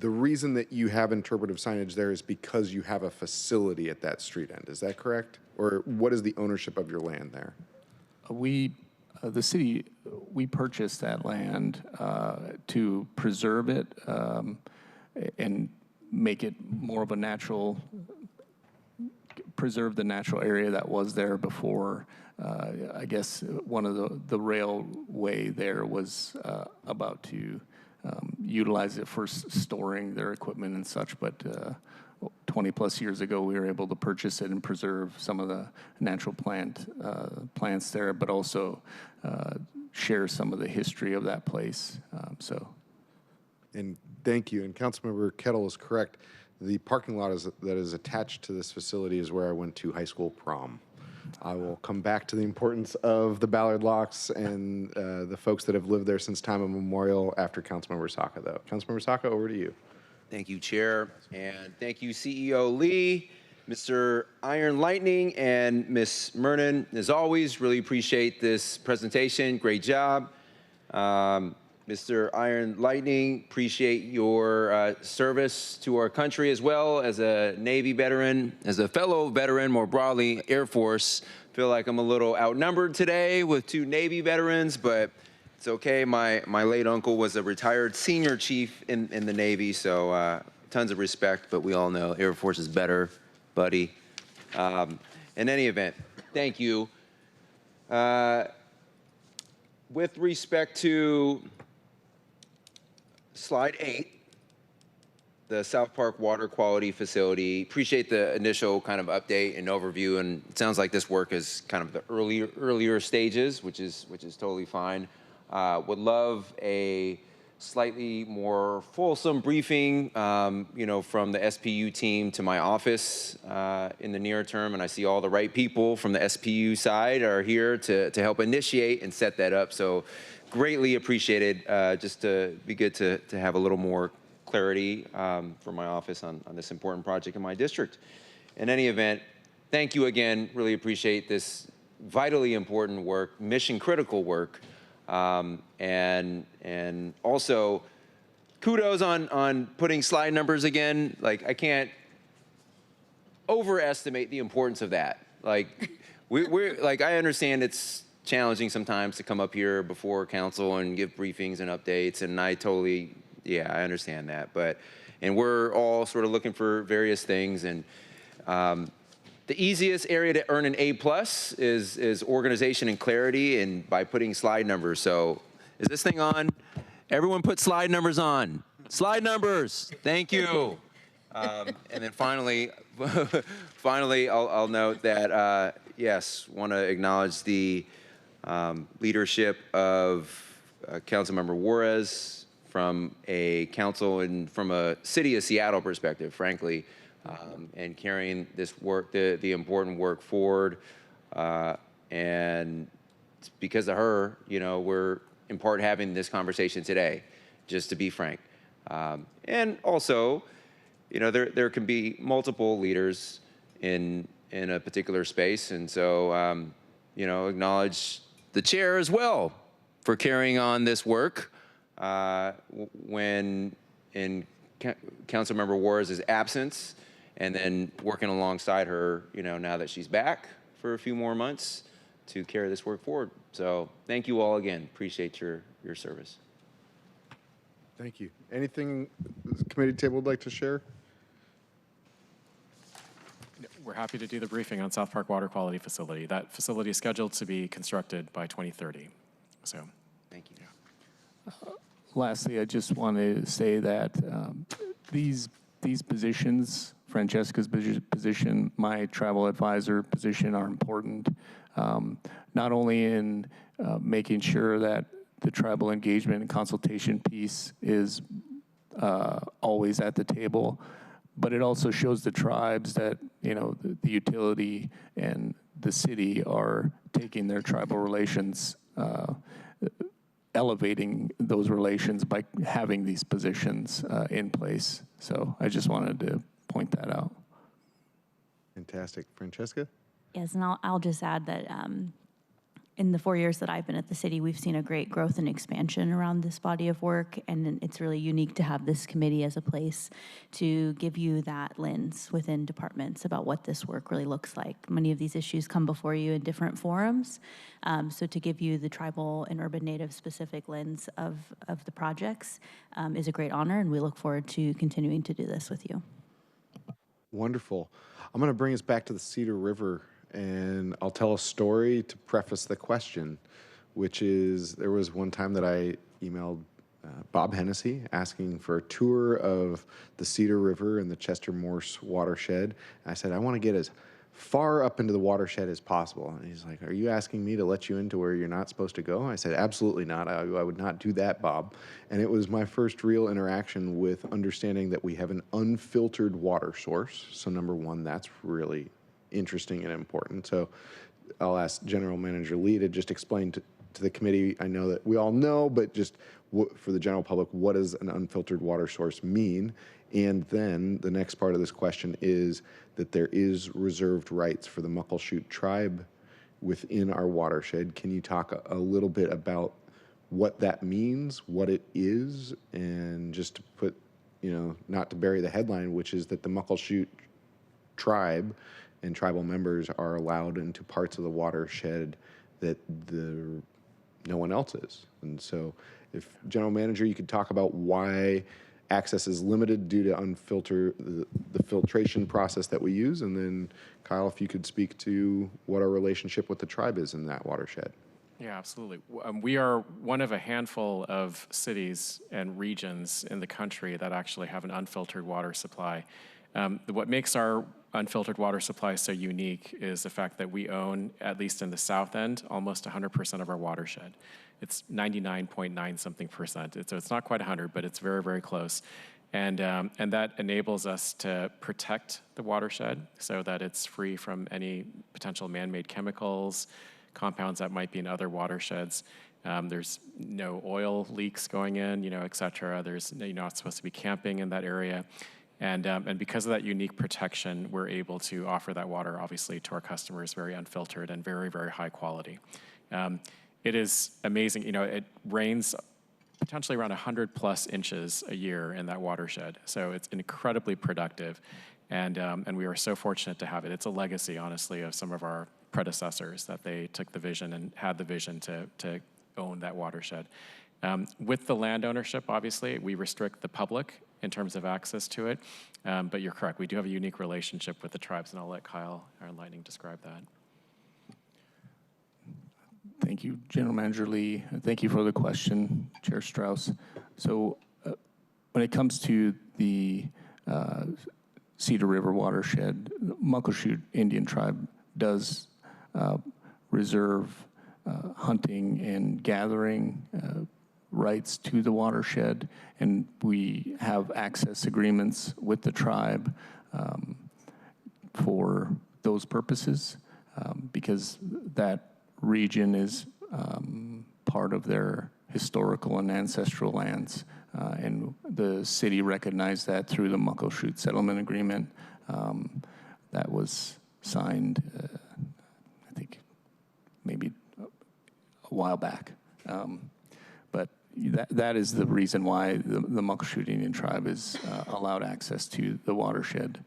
The reason that you have interpretive signage there is because you have a facility at that street end. Is that correct? Or what is the ownership of your land there? The city, we purchased that land to preserve it and make it more of a preserve the natural area that was there before. I guess one of the railway there was about to utilize it for storing their equipment and such, but 20 plus years ago we were able to purchase it and preserve some of the natural plants there, but also share some of the history of that place. And thank you. And Councilmember Kettle is correct. The parking lot that is attached to this facility is where I went to high school prom. I will come back to the importance of the Ballard locks and the folks that have lived there since time immemorial after Councilmember Saka, though. Councilmember Saka, over to you. Thank you, Chair, and thank you, CEO Lee, Mr. Iron Lightning, and Ms. Mernon. As always, really appreciate this presentation. Great job. Mr. Iron Lightning, appreciate your service to our country as well as a Navy veteran, as a fellow veteran, more broadly, Air Force. Feel like I'm a little outnumbered today with 2 Navy veterans, but it's okay. My late uncle was a retired senior chief in the Navy, so tons of respect, but we all know Air Force is better, buddy. In any event, thank you. With respect to slide 8, the South Park water quality facility. Appreciate the initial kind of update and overview, and it sounds like this work is kind of the earlier stages, which is totally fine. Would love a slightly more fulsome briefing, from the SPU team to my office in the near term, and I see all the right people from the SPU side are here to help initiate and set that up. So greatly appreciated, just to be good to have a little more clarity from my office on this important project in my district. In any event, thank you again. Really appreciate this vitally important work, mission critical work. And also kudos on putting slide numbers again. Like, I can't overestimate the importance of that. Like, we're like, I understand it's challenging sometimes to come up here before council and give briefings and updates, and I totally, I understand that. And we're all sort of looking for various things, and the easiest area to earn an A+ is organization and clarity, and by putting slide numbers. So is this thing on? Everyone put slide numbers on. Slide numbers. Thank you. And then finally, I'll note that, yes, want to acknowledge the leadership of Councilmember Juarez from a council and from a city of Seattle perspective, frankly. And carrying this work, the important work forward. And it's because of her, we're in part having this conversation today, just to be frank. And also, there can be multiple leaders in a particular space. And so, acknowledge the chair as well for carrying on this work when in Councilmember Juarez's absence, and then working alongside her, now that she's back for a few more months to carry this work forward. So thank you all again. Appreciate your service. Thank you. Anything the committee table would like to share? We're happy to do the briefing on South Park Water Quality Facility. That facility is scheduled to be constructed by 2030. So thank you. Lastly, I just want to say that these positions, Francesca's position, my travel advisor position, are important, not only in making sure that the tribal engagement and consultation piece is always at the table, but it also shows the tribes that, the utility and the city are taking their tribal relations, elevating those relations by having these positions in place. So I just wanted to point that out. Fantastic. Francesca? Yes, and I'll just add that in the 4 years that I've been at the city, we've seen a great growth and expansion around this body of work, and it's really unique to have this committee as a place to give you that lens within departments about what this work really looks like. Many of these issues come before you in different forums, so to give you the tribal and urban native specific lens of the projects is a great honor, and we look forward to continuing to do this with you. Wonderful. I'm going to bring us back to the Cedar River, and I'll tell a story to preface the question, which is there was one time that I emailed Bob Hennessy asking for a tour of the Cedar River and the Chester Morse watershed. And I said, I want to get as far up into the watershed as possible. And he's like, are you asking me to let you into where you're not supposed to go? I said, absolutely not. I would not do that, Bob. And it was my first real interaction with understanding that we have an unfiltered water source. So number one, that's really interesting and important. So I'll ask General Manager Lee to just explain to the committee. I know that we all know, but just for the general public, what does an unfiltered water source mean? And then the next part of this question is that there is reserved rights for the Muckleshoot tribe within our watershed. Can you talk a little bit about what that means, what it is, and just to put, not to bury the headline, which is that the Muckleshoot tribe and tribal members are allowed into parts of the watershed that no one else is. And so if General Manager, you could talk about why access is limited due to the filtration process that we use, and then Kyle, if you could speak to what our relationship with the tribe is in that watershed. Yeah, absolutely. We are one of a handful of cities and regions in the country that actually have an unfiltered water supply. What makes our unfiltered water supply so unique is the fact that we own, at least in the south end, almost 100% of our watershed. It's 99.9 something percent. So it's not quite 100, but it's very, very close. And that enables us to protect the watershed so that it's free from any potential man-made chemicals, compounds that might be in other watersheds. There's no oil leaks going in, et cetera. You're not supposed to be camping in that area. And because of that unique protection, we're able to offer that water, obviously, to our customers very unfiltered and very, very high quality. It is amazing. It rains potentially around 100 plus inches a year in that watershed. So it's incredibly productive. And we are so fortunate to have it. It's a legacy, honestly, of some of our predecessors that they took the vision and had the vision to own that watershed. With the land ownership, obviously, we restrict the public in terms of access to it. But you're correct. We do have a unique relationship with the tribes, and I'll let Kyle Iron Lightning describe that. Thank you, General Manager Lee. Thank you for the question, Chair Strauss. So when it comes to the Cedar River watershed, Muckleshoot Indian Tribe does reserve hunting and gathering rights to the watershed, and we have access agreements with the tribe for those purposes because that region is part of their historical and ancestral lands, and the city recognized that through the Muckleshoot Settlement Agreement that was signed, I think, maybe a while back. But that is the reason why the Muckleshoot Indian Tribe is allowed access to the watershed.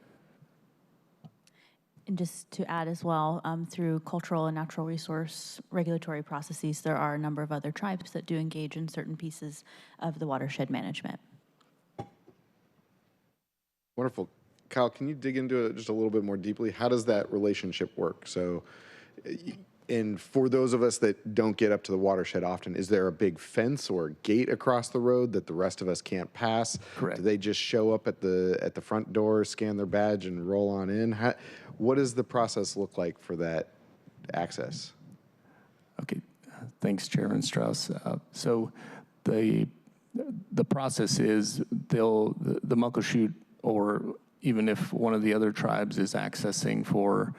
And just to add as well, through cultural and natural resource regulatory processes, there are a number of other tribes that do engage in certain pieces of the watershed management. Wonderful. Kyle, can you dig into it just a little bit more deeply? How does that relationship work? So, and for those of us that don't get up to the watershed often, is there a big fence or a gate across the road that the rest of us can't pass? Correct. Do they just show up at the front door, scan their badge, and roll on in? What does the process look like for that access? Okay, thanks, Chairman Strauss. So the process is the Muckleshoot, or even if one of the other tribes is accessing for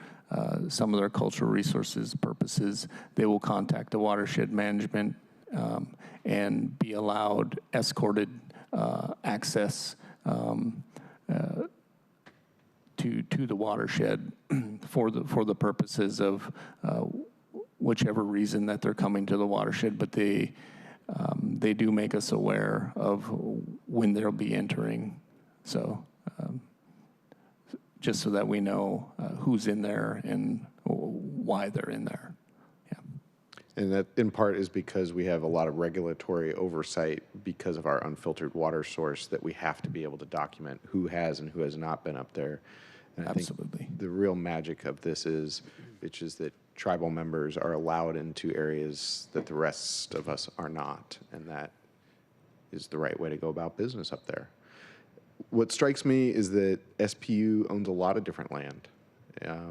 some of their cultural resources purposes, they will contact the watershed management and be allowed escorted access to the watershed for the purposes of whichever reason that they're coming to the watershed. But they do make us aware of when they'll be entering. So just so that we know who's in there and why they're in there. Yeah. And that in part is because we have a lot of regulatory oversight because of our unfiltered water source that we have to be able to document who has and who has not been up there. And Absolutely. I think the real magic of this is that tribal members are allowed into areas that the rest of us are not, and that is the right way to go about business up there. What strikes me is that SPU owns a lot of different land.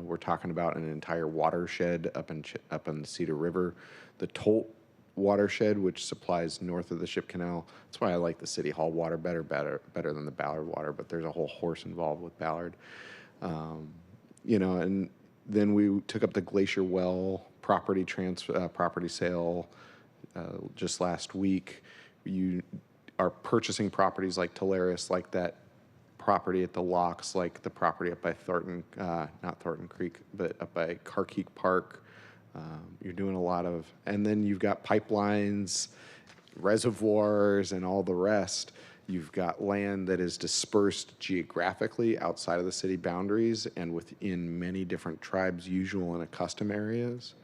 We're talking about an entire watershed up in the Cedar River, the Tolt watershed, which supplies north of the Ship Canal. That's why I like the City Hall water better than the Ballard water. But there's a whole horse involved with Ballard, And then we took up the Glacier Well property sale just last week. You are purchasing properties like Tularis, like that property at the locks, like the property up by not Thornton Creek, but up by Carkeek Park. You're doing a lot of, and then you've got pipelines, reservoirs, and all the rest. You've got land that is dispersed geographically outside of the city boundaries and within many different tribes' usual and custom areas.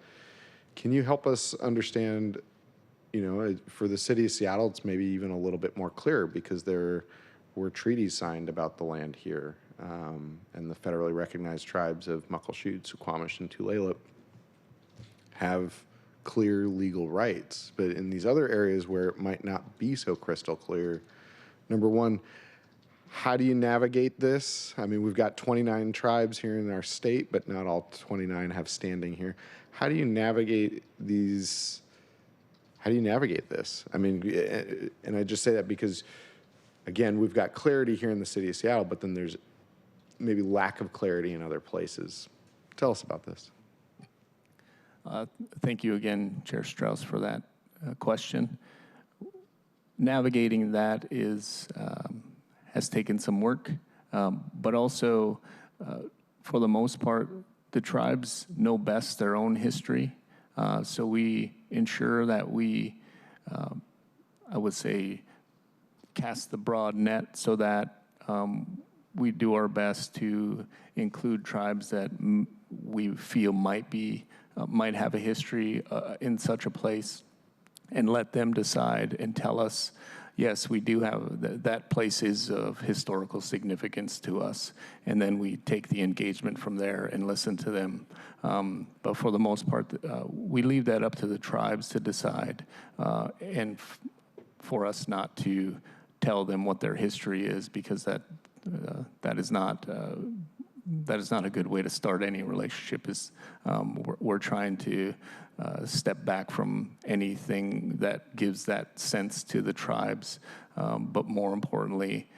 Can you help us understand, for the city of Seattle, it's maybe even a little bit more clear because there were treaties signed about the land here, and the federally recognized tribes of Muckleshoot, Suquamish, and Tulalip have clear legal rights. But in these other areas where it might not be so crystal clear, number one, how do you navigate this? I mean, we've got 29 tribes here in our state, but not all 29 have standing here. How do you navigate these? How do you navigate this? I mean, and I just say that because, again, we've got clarity here in the city of Seattle, but then there's maybe lack of clarity in other places. Tell us about this. Thank you again, Chair Strauss, for that question. Navigating that has taken some work, but also, for the most part, the tribes know best their own history. So we ensure that we, I would say, cast the broad net so that we do our best to include tribes that we feel might have a history in such a place, and let them decide and tell us, yes, we do have, that place is of historical significance to us. And then we take the engagement from there and listen to them. But for the most part, we leave that up to the tribes to decide, and for us not to tell them what their history is, because that is not a good way to start any relationship. We're trying to step back from anything that gives that sense to the tribes, but more importantly,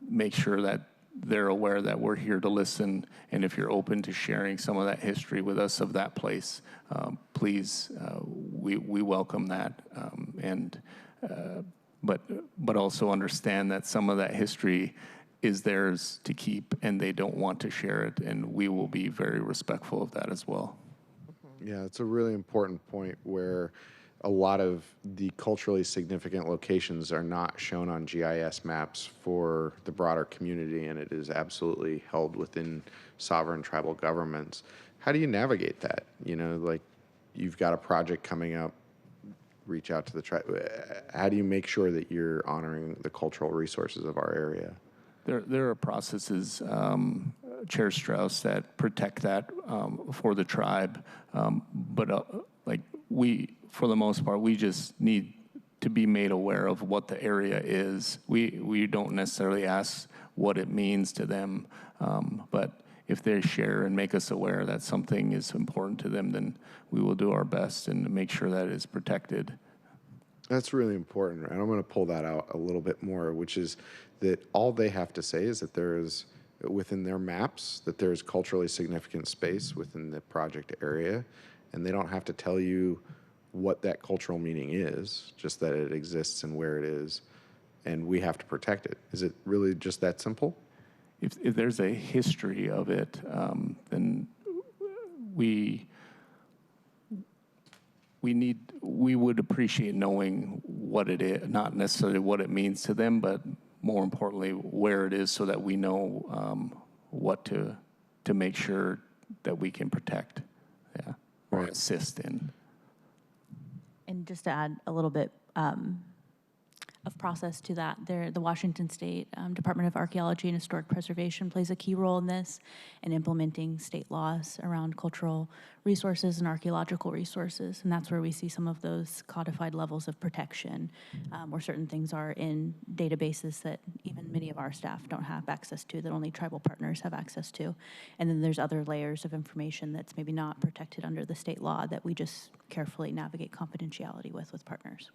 make sure that they're aware that we're here to listen, and if you're open to sharing some of that history with us of that place, please, we welcome that, but also understand that some of that history is theirs to keep, and they don't want to share it, and we will be very respectful of that as well. Yeah, it's a really important point where a lot of the culturally significant locations are not shown on GIS maps for the broader community, and it is absolutely held within sovereign tribal governments. How do you navigate that? You know, like, you've got a project coming up, reach out to the tribe. How do you make sure that you're honoring the cultural resources of our area? There are processes, Chair Strauss, that protect that for the tribe, but like, for the most part, we just need to be made aware of what the area is. We don't necessarily ask what it means to them, but if they share and make us aware that something is important to them, then we will do our best and make sure that it is protected. That's really important, and I'm going to pull that out a little bit more, which is that all they have to say is that there is, within their maps, that there is culturally significant space within the project area, and they don't have to tell you what that cultural meaning is, just that it exists and where it is, and we have to protect it. Is it really just that simple? If there's a history of it, then we would appreciate knowing what it is, not necessarily what it means to them, but more importantly, where it is, so that we know what to make sure that we can protect, or Right. assist in. And just to add a little bit of process to that, the Washington State Department of Archaeology and Historic Preservation plays a key role in this, in implementing state laws around cultural resources and archaeological resources. And that's where we see some of those codified levels of protection, where certain things are in databases that even many of our staff don't have access to, that only tribal partners have access to. And then there's other layers of information that's maybe not protected under the state law that we just carefully navigate confidentiality with partners.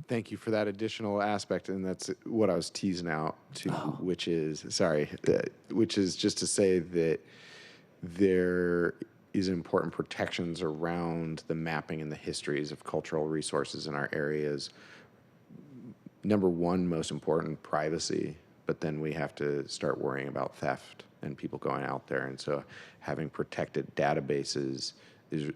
Thank you for that additional aspect, and that's what I was teasing out to, which is just to say that there is important protections around the mapping and the histories of cultural resources in our areas. Number one, most important, privacy, but then we have to start worrying about theft and people going out there, and so having protected databases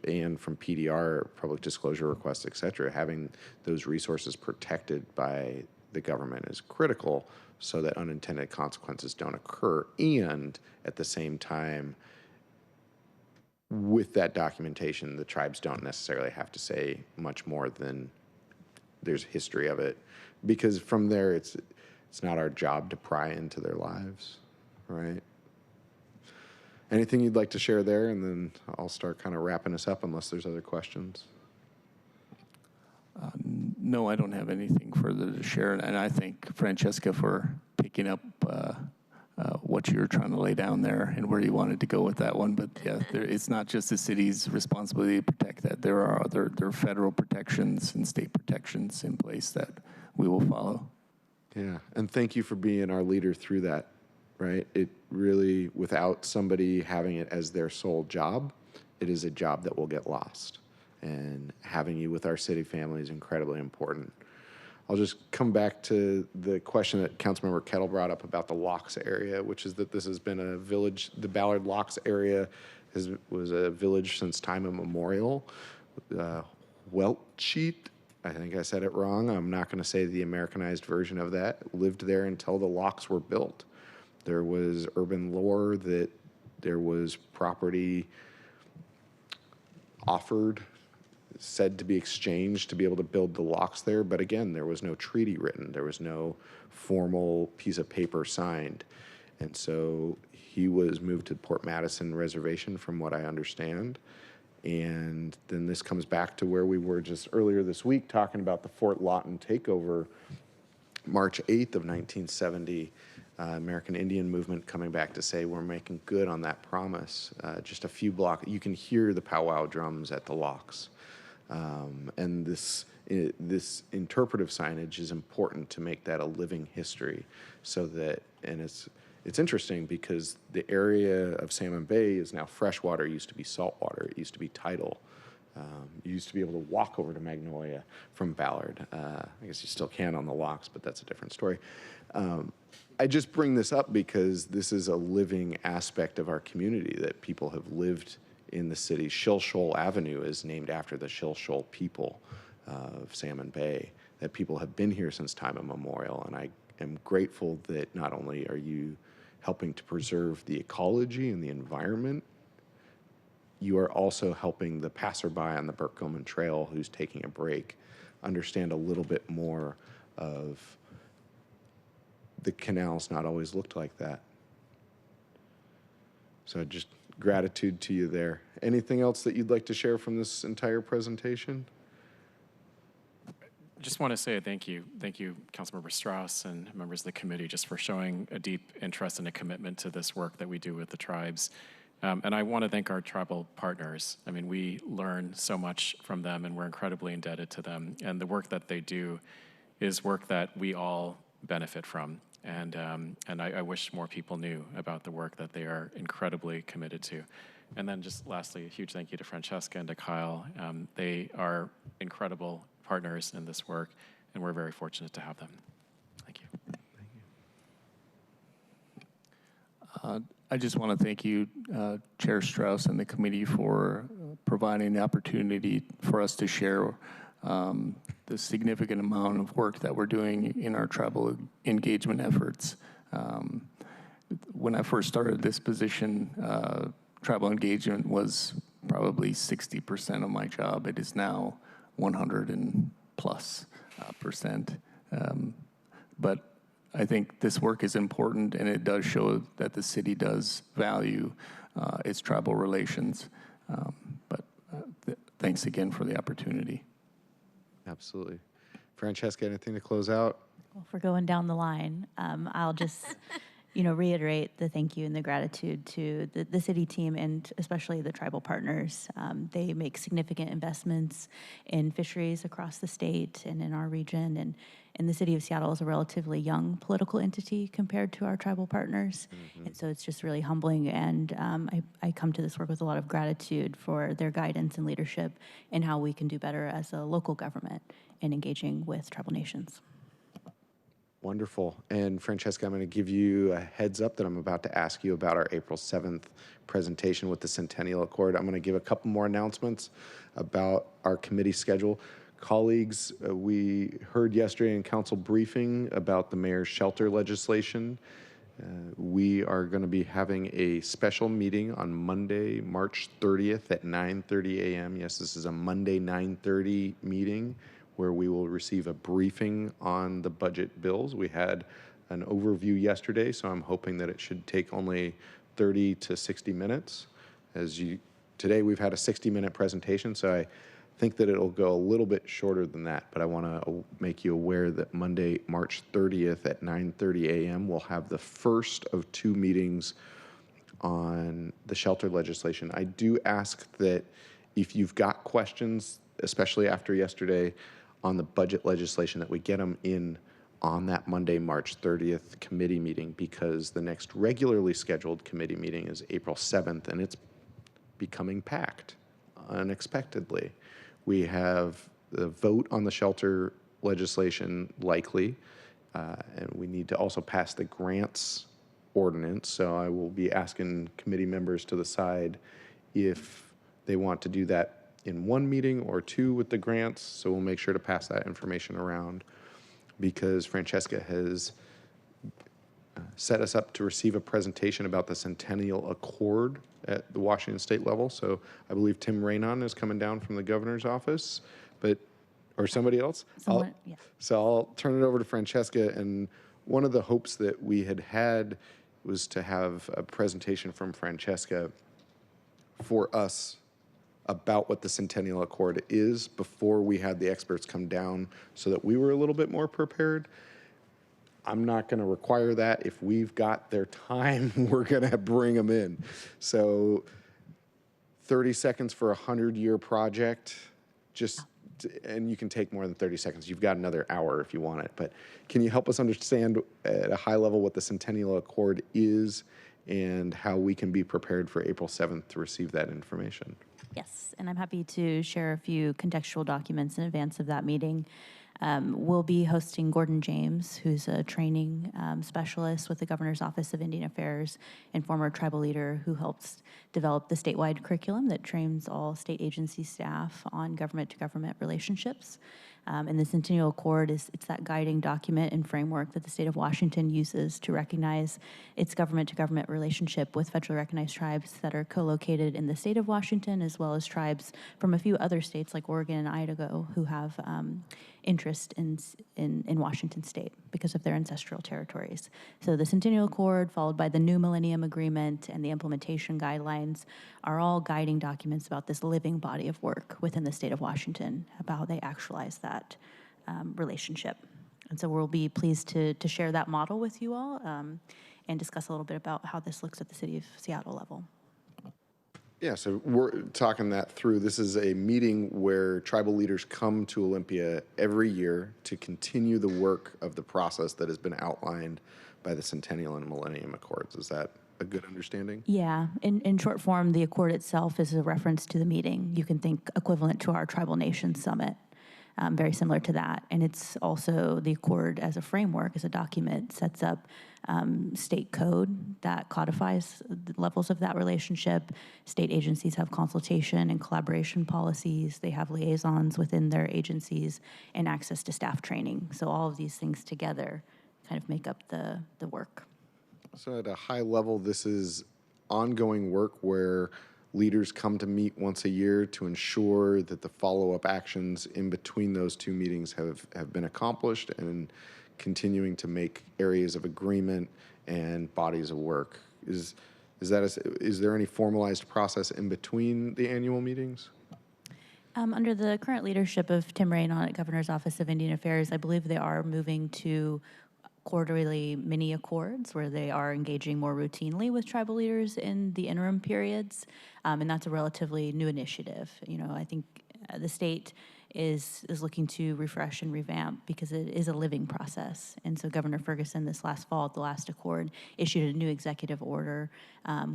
and from PDR, public disclosure requests, et cetera, having those resources protected by the government is critical so that unintended consequences don't occur. And at the same time, with that documentation, the tribes don't necessarily have to say much more than there's history of it, because from there, it's not our job to pry into their lives, right? Anything you'd like to share there, and then I'll start kind of wrapping us up unless there's other questions. No, I don't have anything further to share, and I thank Francesca for picking up what you were trying to lay down there and where you wanted to go with that one. But yeah, it's not just the city's responsibility to protect that. There are federal protections and state protections in place that we will follow. Yeah, and thank you for being our leader through that, right? It really, without somebody having it as their sole job, it is a job that will get lost. And having you with our city family is incredibly important. I'll just come back to the question that Councilmember Kettle brought up about the Locks area, which is that this has been a village. The Ballard Locks area was a village since time immemorial. Welcheat, I think I said it wrong. I'm not going to say the Americanized version of that. Lived there until the locks were built. There was urban lore that there was property offered, said to be exchanged to be able to build the locks there. But again, there was no treaty written. There was no formal piece of paper signed. And so he was moved to Port Madison Reservation, from what I understand. And then this comes back to where we were just earlier this week talking about the Fort Lawton takeover, March 8th of 1970. American Indian movement coming back to say we're making good on that promise. Just a few blocks, you can hear the powwow drums at the locks. And this interpretive signage is important to make that a living history, so that, and it's interesting because the area of Salmon Bay is now freshwater. It used to be saltwater. It used to be tidal. You used to be able to walk over to Magnolia from Ballard. I guess you still can on the locks, but that's a different story. I just bring this up because this is a living aspect of our community that people have lived in the city. Shill Shoal Avenue is named after the Shill Shoal people of Salmon Bay, that people have been here since time immemorial. And I am grateful that not only are you helping to preserve the ecology and the environment, you are also helping the passerby on the Burke Gilman Trail who's taking a break understand a little bit more of the canals not always looked like that. So just gratitude to you there. Anything else that you'd like to share from this entire presentation? Just want to say thank you. Thank you, Councilmember Strauss and members of the committee, just for showing a deep interest and a commitment to this work that we do with the tribes. And I want to thank our tribal partners. I mean, we learn so much from them, and we're incredibly indebted to them. And the work that they do is work that we all benefit from. And I wish more people knew about the work that they are incredibly committed to. And then just lastly, a huge thank you to Francesca and to Kyle. They are incredible partners in this work, and we're very fortunate to have them. Thank you. I just want to thank you, Chair Strauss and the committee, for providing the opportunity for us to share the significant amount of work that we're doing in our tribal engagement efforts. When I first started this position, tribal engagement was probably 60% of my job. It is now 100 and plus percent. But I think this work is important, and it does show that the city does value its tribal relations. Thanks again for the opportunity. Absolutely. Francesca, anything to close out? Well, if we're going down the line, I'll just reiterate the thank you and the gratitude to the city team, and especially the tribal partners. They make significant investments in fisheries across the state and in our region. And the city of Seattle is a relatively young political entity compared to our tribal partners. Mm-hmm. And so it's just really humbling. And I come to this work with a lot of gratitude for their guidance and leadership and how we can do better as a local government in engaging with tribal nations. Wonderful. And Francesca, I'm going to give you a heads up that I'm about to ask you about our April 7th presentation with the Centennial Accord. I'm going to give a couple more announcements about our committee schedule. Colleagues, we heard yesterday in council briefing about the mayor's shelter legislation. We are going to be having a special meeting on Monday, March 30th at 9:30 a.m. Yes, this is a Monday 9:30 meeting where we will receive a briefing on the budget bills. We had an overview yesterday, so I'm hoping that it should take only 30 to 60 minutes. Today we've had a 60-minute presentation, so I think that it'll go a little bit shorter than that, but I want to make you aware that Monday, March 30th at 9:30 a.m., we'll have the first of 2 meetings on the shelter legislation. I do ask that if you've got questions, especially after yesterday, on the budget legislation, that we get them in on that Monday, March 30th committee meeting, because the next regularly scheduled committee meeting is April 7th, and it's becoming packed unexpectedly. We have the vote on the shelter legislation likely, and we need to also pass the grants ordinance. So I will be asking committee members to the side if they want to do that in 1 meeting or 2 with the grants. So we'll make sure to pass that information around, because Francesca has set us up to receive a presentation about the Centennial Accord at the Washington State level. So I believe Tim Raynon is coming down from the governor's office, or somebody else. Yeah. So I'll turn it over to Francesca. And one of the hopes that we had was to have a presentation from Francesca for us about what the Centennial Accord is before we had the experts come down, so that we were a little bit more prepared. I'm not going to require that. If we've got their time, we're going to bring them in. So 30 seconds for a 100-year project, and you can take more than 30 seconds. You've got another hour if you want it. But can you help us understand at a high level what the Centennial Accord is and how we can be prepared for April 7th to receive that information? Yes, and I'm happy to share a few contextual documents in advance of that meeting. We'll be hosting Gordon James, who's a training specialist with the Governor's Office of Indian Affairs and former tribal leader who helps develop the statewide curriculum that trains all state agency staff on government-to-government relationships. And the Centennial Accord it's that guiding document and framework that the state of Washington uses to recognize its government-to-government relationship with federally recognized tribes that are co-located in the state of Washington, as well as tribes from a few other states like Oregon and Idaho who have interest in Washington state because of their ancestral territories. So the Centennial Accord, followed by the New Millennium Agreement and the implementation guidelines, are all guiding documents about this living body of work within the state of Washington, about how they actualize that relationship. And so we'll be pleased to share that model with you all and discuss a little bit about how this looks at the city of Seattle level. Yeah, so we're talking that through. This is a meeting where tribal leaders come to Olympia every year to continue the work of the process that has been outlined by the Centennial and Millennium Accords. Is that a good understanding? Yeah, in short form, the accord itself is a reference to the meeting. You can think equivalent to our Tribal Nations Summit, very similar to that. And it's also the accord as a framework, as a document, sets up state code that codifies the levels of that relationship. State agencies have consultation and collaboration policies. They have liaisons within their agencies and access to staff training. So all of these things together kind of make up the work. So at a high level, this is ongoing work where leaders come to meet once a year to ensure that the follow-up actions in between those 2 meetings have been accomplished, and continuing to make areas of agreement and bodies of work. Is there any formalized process in between the annual meetings? Under the current leadership of Tim Raynon at Governor's Office of Indian Affairs, I believe they are moving to quarterly mini accords where they are engaging more routinely with tribal leaders in the interim periods, and that's a relatively new initiative. You know, I think the state is looking to refresh and revamp because it is a living process. And so Governor Ferguson this last fall at the last accord issued a new executive order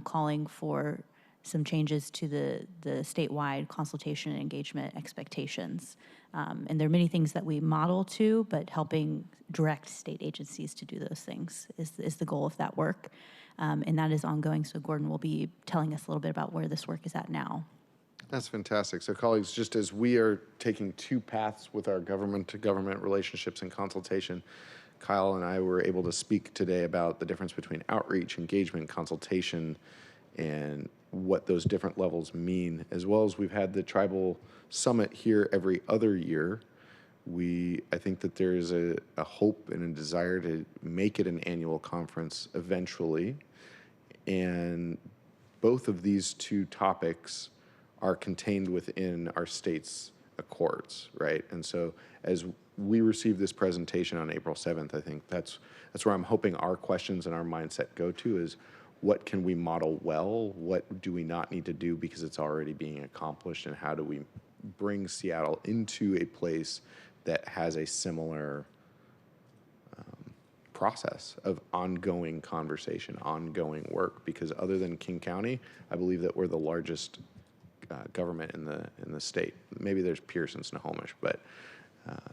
calling for some changes to the statewide consultation and engagement expectations. And there are many things that we model to, but helping direct state agencies to do those things is the goal of that work. And that is ongoing. So Gordon will be telling us a little bit about where this work is at now. That's fantastic. So colleagues, just as we are taking 2 paths with our government-to-government relationships and consultation, Kyle and I were able to speak today about the difference between outreach, engagement, consultation, and what those different levels mean, as well as we've had the tribal summit here every other year. I think that there is a hope and a desire to make it an annual conference eventually. And both of these two topics are contained within our state's accords, right? And so as we receive this presentation on April 7th, I think that's where I'm hoping our questions and our mindset go to is, what can we model well? What do we not need to do because it's already being accomplished? And how do we bring Seattle into a place that has a similar process of ongoing conversation, ongoing work? Because other than King County, I believe that we're the largest government in the state. Maybe there's Pierce and Snohomish, but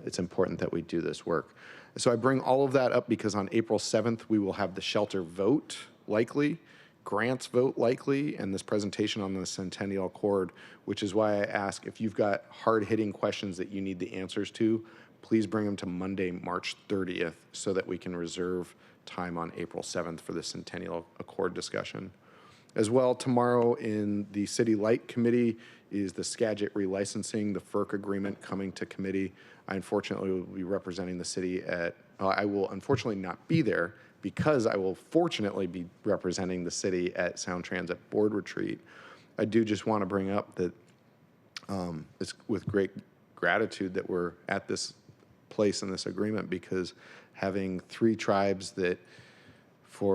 it's important that we do this work. So I bring all of that up because on April 7th, we will have the shelter vote, likely, grants vote, likely, and this presentation on the Centennial Accord, which is why I ask if you've got hard-hitting questions that you need the answers to, please bring them to Monday, March 30th, so that we can reserve time on April 7th for the Centennial Accord discussion. As well, tomorrow in the City Light Committee is the Skagit relicensing, the FERC agreement coming to committee. I unfortunately will be representing the city at, I will unfortunately not be there because I will fortunately be representing the city at Sound Transit Board Retreat. I do just want to bring up that it's with great gratitude that we're at this place in this agreement, because having three tribes that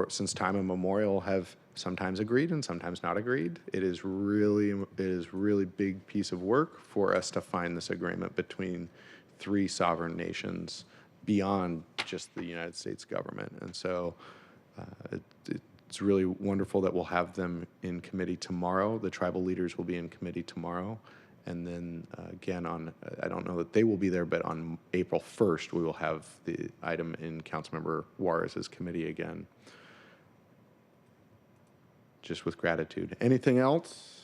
since time immemorial have sometimes agreed and sometimes not agreed, it is really big piece of work for us to find this agreement between three sovereign nations beyond just the United States government. And so it's really wonderful that we'll have them in committee tomorrow. The tribal leaders will be in committee tomorrow. And then again, I don't know that they will be there, but on April 1st, we will have the item in Councilmember Juarez's committee again. Just with gratitude. Anything else?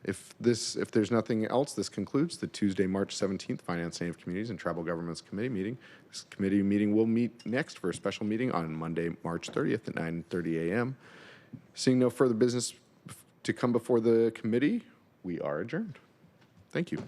If there's nothing else, this concludes the Tuesday, March 17th Finance, Native Communities and Tribal Governments Committee meeting. This committee meeting will meet next for a special meeting on Monday, March 30th at 9:30 a.m. Seeing no further business to come before the committee, we are adjourned. Thank you.